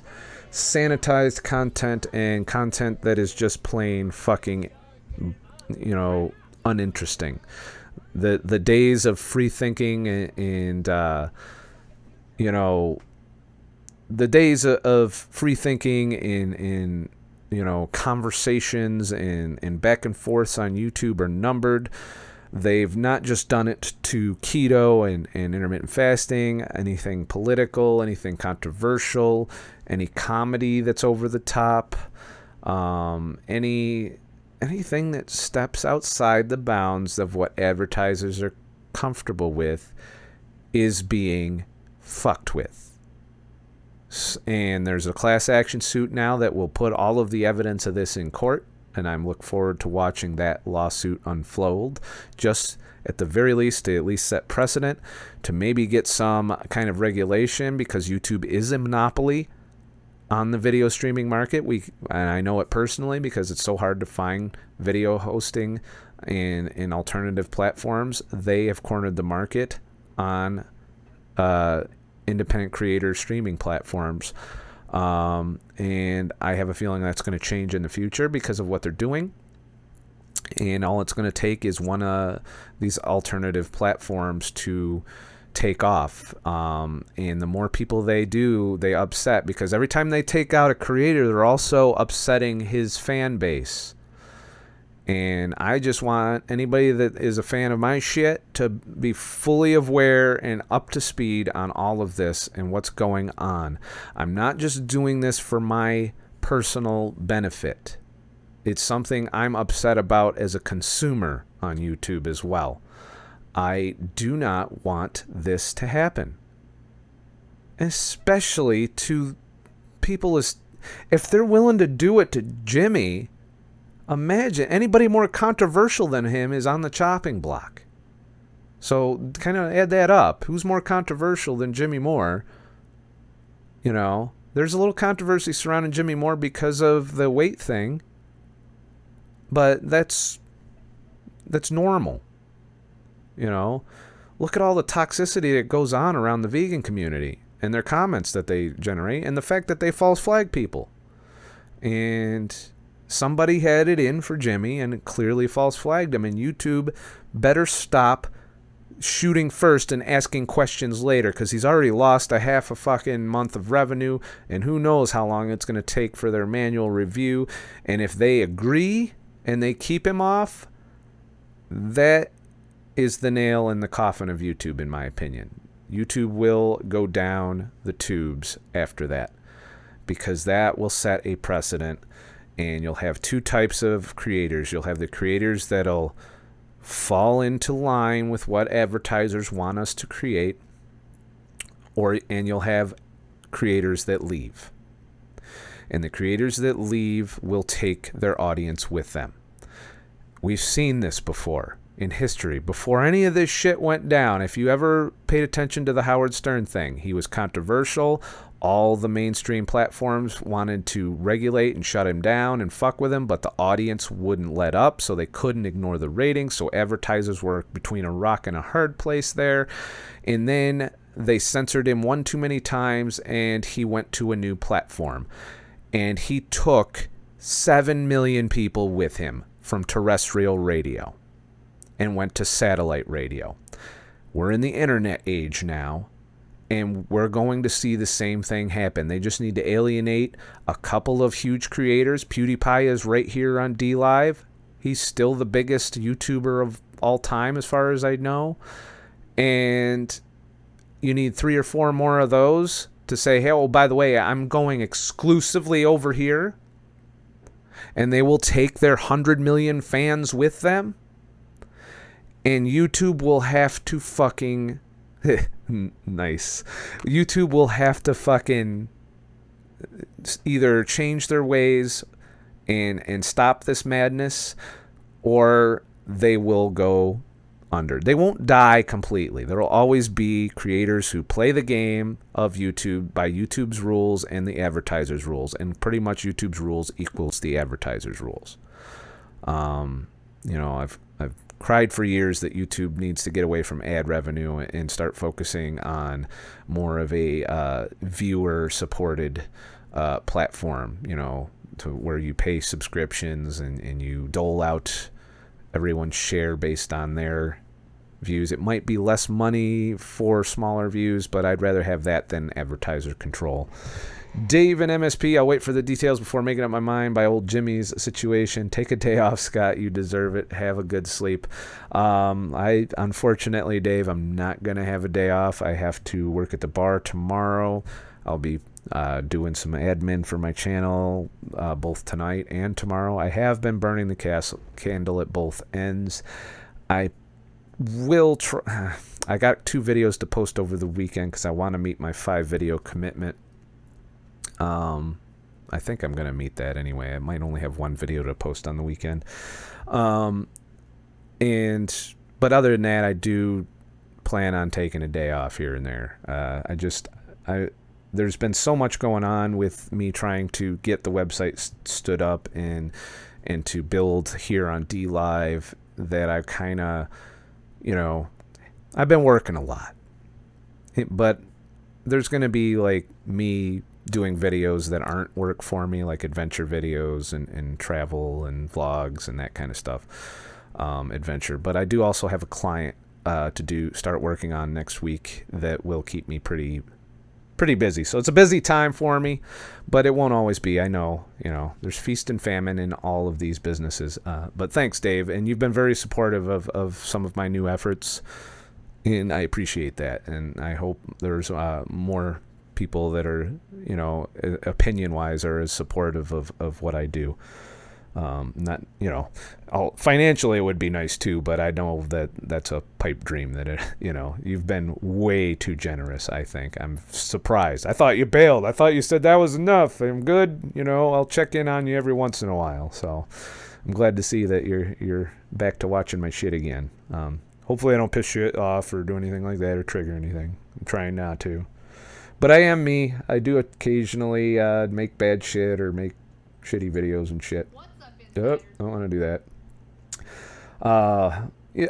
sanitized content, and content that is just plain fucking, uninteresting. The days of free thinking and the days of free thinking in conversations and back and forths on YouTube are numbered. They've not just done it to keto and intermittent fasting, anything political, anything controversial, any comedy that's over the top, anything that steps outside the bounds of what advertisers are comfortable with is being fucked with. And there's a class action suit now that will put all of the evidence of this in court, and I'm looking forward to watching that lawsuit unfold, just at the very least to at least set precedent, to maybe get some kind of regulation, because YouTube is a monopoly on the video streaming market. And I know it personally because it's so hard to find video hosting in alternative platforms. They have cornered the market on independent creator streaming platforms. And I have a feeling that's going to change in the future because of what they're doing. And all it's going to take is one of these alternative platforms to take off. And the more people they do, they upset, because every time they take out a creator, they're also upsetting his fan base. And I just want anybody that is a fan of my shit to be fully aware and up to speed on all of this and what's going on. I'm not just doing this for my personal benefit. It's something I'm upset about as a consumer on YouTube as well. I do not want this to happen. Especially to people if they're willing to do it to Jimmy. Imagine anybody more controversial than him is on the chopping block. So kind of add that up. Who's more controversial than Jimmy Moore? There's a little controversy surrounding Jimmy Moore because of the weight thing. But that's normal. Look at all the toxicity that goes on around the vegan community and their comments that they generate, and the fact that they false flag people. And somebody had it in for Jimmy and clearly false flagged him, and YouTube better stop shooting first and asking questions later, because he's already lost a half a fucking month of revenue, and who knows how long it's going to take for their manual review. And if they agree and they keep him off, that is the nail in the coffin of YouTube, in my opinion. YouTube will go down the tubes after that, because that will set a precedent. And you'll have two types of creators. You'll have the creators that'll fall into line with what advertisers want us to create, and you'll have creators that leave. And the creators that leave will take their audience with them. We've seen this before in history. Before any of this shit went down, if you ever paid attention to the Howard Stern thing, he was controversial. all the mainstream platforms wanted to regulate and shut him down and fuck with him, but the audience wouldn't let up, so they couldn't ignore the ratings. So advertisers were between a rock and a hard place there. And then they censored him one too many times, and he went to a new platform. And he took 7 million people with him from terrestrial radio and went to satellite radio. We're in the internet age now, and we're going to see the same thing happen. They just need to alienate a couple of huge creators. PewDiePie is right here on DLive. He's still the biggest YouTuber of all time as far as I know. And you need 3 or 4 more of those to say, hey, oh, by the way, I'm going exclusively over here. And they will take their 100 million fans with them. And YouTube will have to fucking... nice. YouTube will have to fucking either change their ways and stop this madness, or they will go under. They won't die completely. There will always be creators who play the game of YouTube by YouTube's rules and the advertisers' rules, and pretty much YouTube's rules equals the advertisers' rules. I've cried for years that YouTube needs to get away from ad revenue and start focusing on more of a viewer-supported platform, to where you pay subscriptions and you dole out everyone's share based on their views. It might be less money for smaller views, but I'd rather have that than advertiser control. Dave and MSP, I'll wait for the details before making up my mind by old Jimmy's situation. Take a day off, Scott. You deserve it. Have a good sleep. Unfortunately, Dave, I'm not going to have a day off. I have to work at the bar tomorrow. I'll be doing some admin for my channel both tonight and tomorrow. I have been burning the candle at both ends. I will try. I got 2 videos to post over the weekend because I want to meet my 5 video commitment. I think I'm going to meet that anyway. I might only have 1 video to post on the weekend. But other than that, I do plan on taking a day off here and there. There's been so much going on with me trying to get the website stood up and to build here on DLive that I kind of, I've been working a lot. But there's going to be like me doing videos that aren't work for me, like adventure videos and travel and vlogs and that kind of stuff, adventure. But I do also have a client to start working on next week that will keep me pretty busy. So it's a busy time for me, but it won't always be. I know, there's feast and famine in all of these businesses. But thanks, Dave, and you've been very supportive of some of my new efforts, and I appreciate that. And I hope there's more people that are, opinion-wise are as supportive of what I do. Not, financially it would be nice too, but I know that that's a pipe dream that you've been way too generous. I think I'm surprised. I thought you bailed. I thought you said that was enough. I'm good. I'll check in on you every once in a while. So I'm glad to see that you're back to watching my shit again. Hopefully I don't piss you off or do anything like that or trigger anything. I'm trying not to. But I am me. I do occasionally make bad shit or make shitty videos and shit. Yep, I don't want to do that.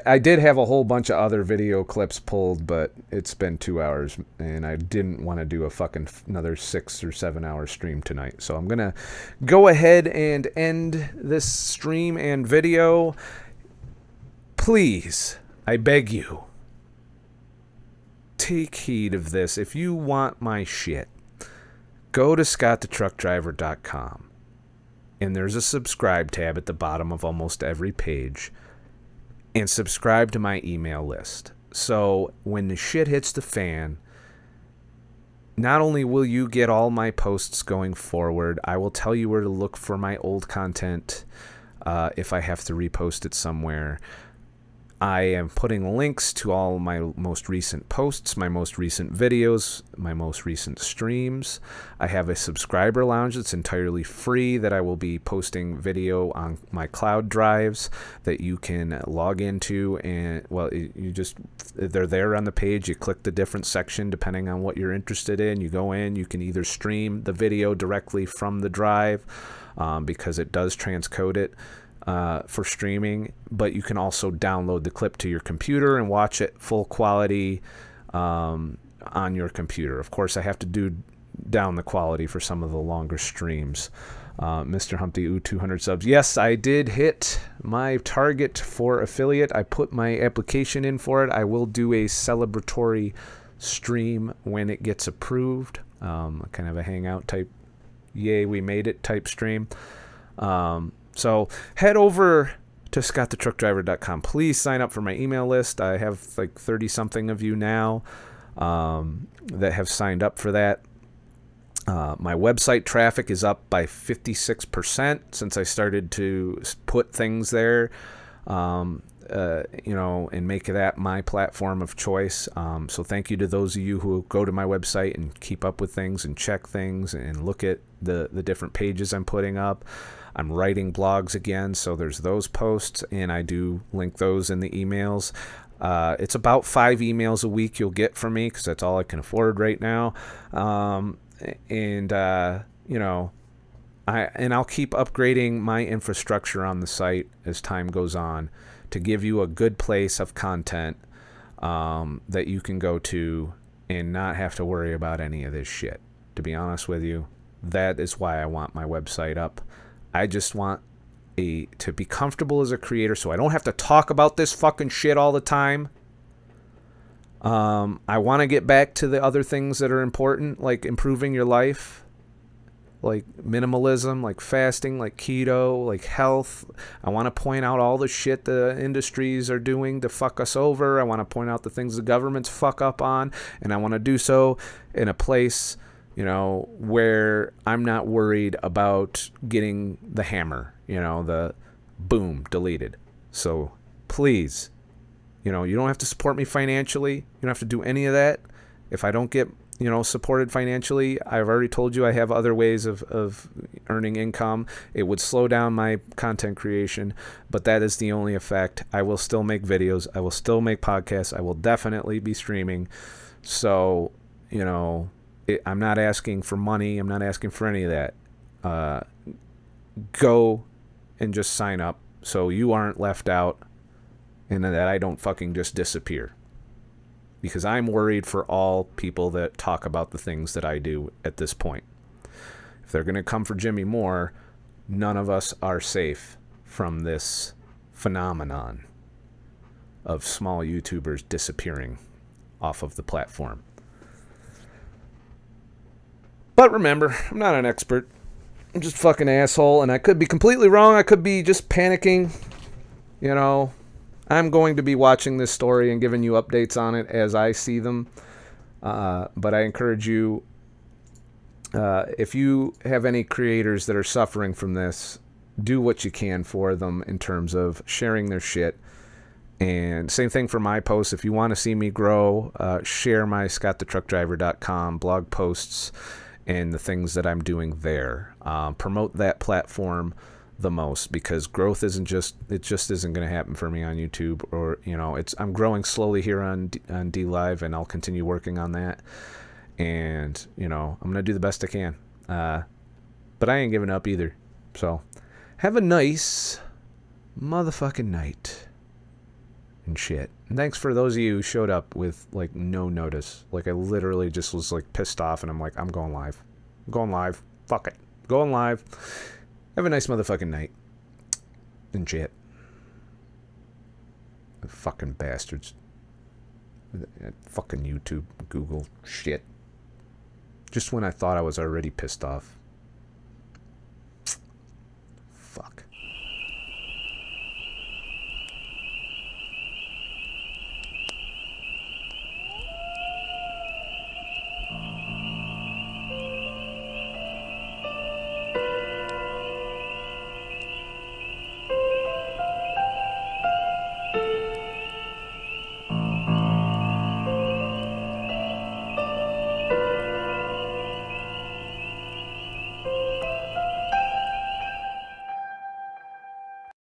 I did have a whole bunch of other video clips pulled, but it's been 2 hours, and I didn't want to do a fucking another 6 or 7 hour stream tonight. So I'm going to go ahead and end this stream and video. Please, I beg you, take heed of this. If you want my shit, go to ScottTheTruckDriver.com. And there's a subscribe tab at the bottom of almost every page. And subscribe to my email list. So when the shit hits the fan, not only will you get all my posts going forward, I will tell you where to look for my old content if I have to repost it somewhere. I am putting links to all my most recent posts, my most recent videos, my most recent streams. I have a subscriber lounge that's entirely free that I will be posting video on my cloud drives that you can log into, and well, they're there on the page. You click the different section depending on what you're interested in. You go in, you can either stream the video directly from the drive because it does transcode it for streaming, but you can also download the clip to your computer and watch it full quality on your computer. Of course, I have to do down the quality for some of the longer streams. Mr. Humpty 200 subs. Yes, I did hit my target for affiliate. I put my application in for it. I will do a celebratory stream when it gets approved. Kind of a hangout type, yay, we made it type stream. So head over to ScottTheTruckDriver.com. Please sign up for my email list. I have like 30-something of you now that have signed up for that. My website traffic is up by 56% since I started to put things there, and make that my platform of choice. So thank you to those of you who go to my website and keep up with things and check things and look at the different pages I'm putting up. I'm writing blogs again, so there's those posts, and I do link those in the emails. It's about 5 emails a week you'll get from me because that's all I can afford right now. I'll keep upgrading my infrastructure on the site as time goes on to give you a good place of content that you can go to and not have to worry about any of this shit. To be honest with you, that is why I want my website up. I just want to be comfortable as a creator so I don't have to talk about this fucking shit all the time. I want to get back to the other things that are important, like improving your life, like minimalism, like fasting, like keto, like health. I want to point out all the shit the industries are doing to fuck us over. I want to point out the things the governments fuck up on, and I want to do so in a place, where I'm not worried about getting the hammer, the boom, deleted. So please, you don't have to support me financially. You don't have to do any of that. If I don't get, supported financially, I've already told you I have other ways of earning income. It would slow down my content creation, but that is the only effect. I will still make videos. I will still make podcasts. I will definitely be streaming. So, I'm not asking for money. I'm not asking for any of that. Go and just sign up so you aren't left out and that I don't fucking just disappear. Because I'm worried for all people that talk about the things that I do at this point. If they're going to come for Jimmy Moore, none of us are safe from this phenomenon of small YouTubers disappearing off of the platform. But remember, I'm not an expert. I'm just a fucking asshole, and I could be completely wrong. I could be just panicking. I'm going to be watching this story and giving you updates on it as I see them. But I encourage you, if you have any creators that are suffering from this, do what you can for them in terms of sharing their shit. And same thing for my posts. If you want to see me grow, share my ScottTheTruckDriver.com blog posts and the things that I'm doing there. Promote that platform the most, because growth isn't just isn't going to happen for me on YouTube, or I'm growing slowly here on D Live, and I'll continue working on that, and I'm going to do the best I can, but I ain't giving up either. So have a nice motherfucking night and shit. And thanks for those of you who showed up with like no notice. Like I literally just was like pissed off, and I'm like, I'm going live. Fuck it, going live. Have a nice motherfucking night and shit. Fucking bastards. Fucking YouTube, Google shit. Just when I thought I was already pissed off.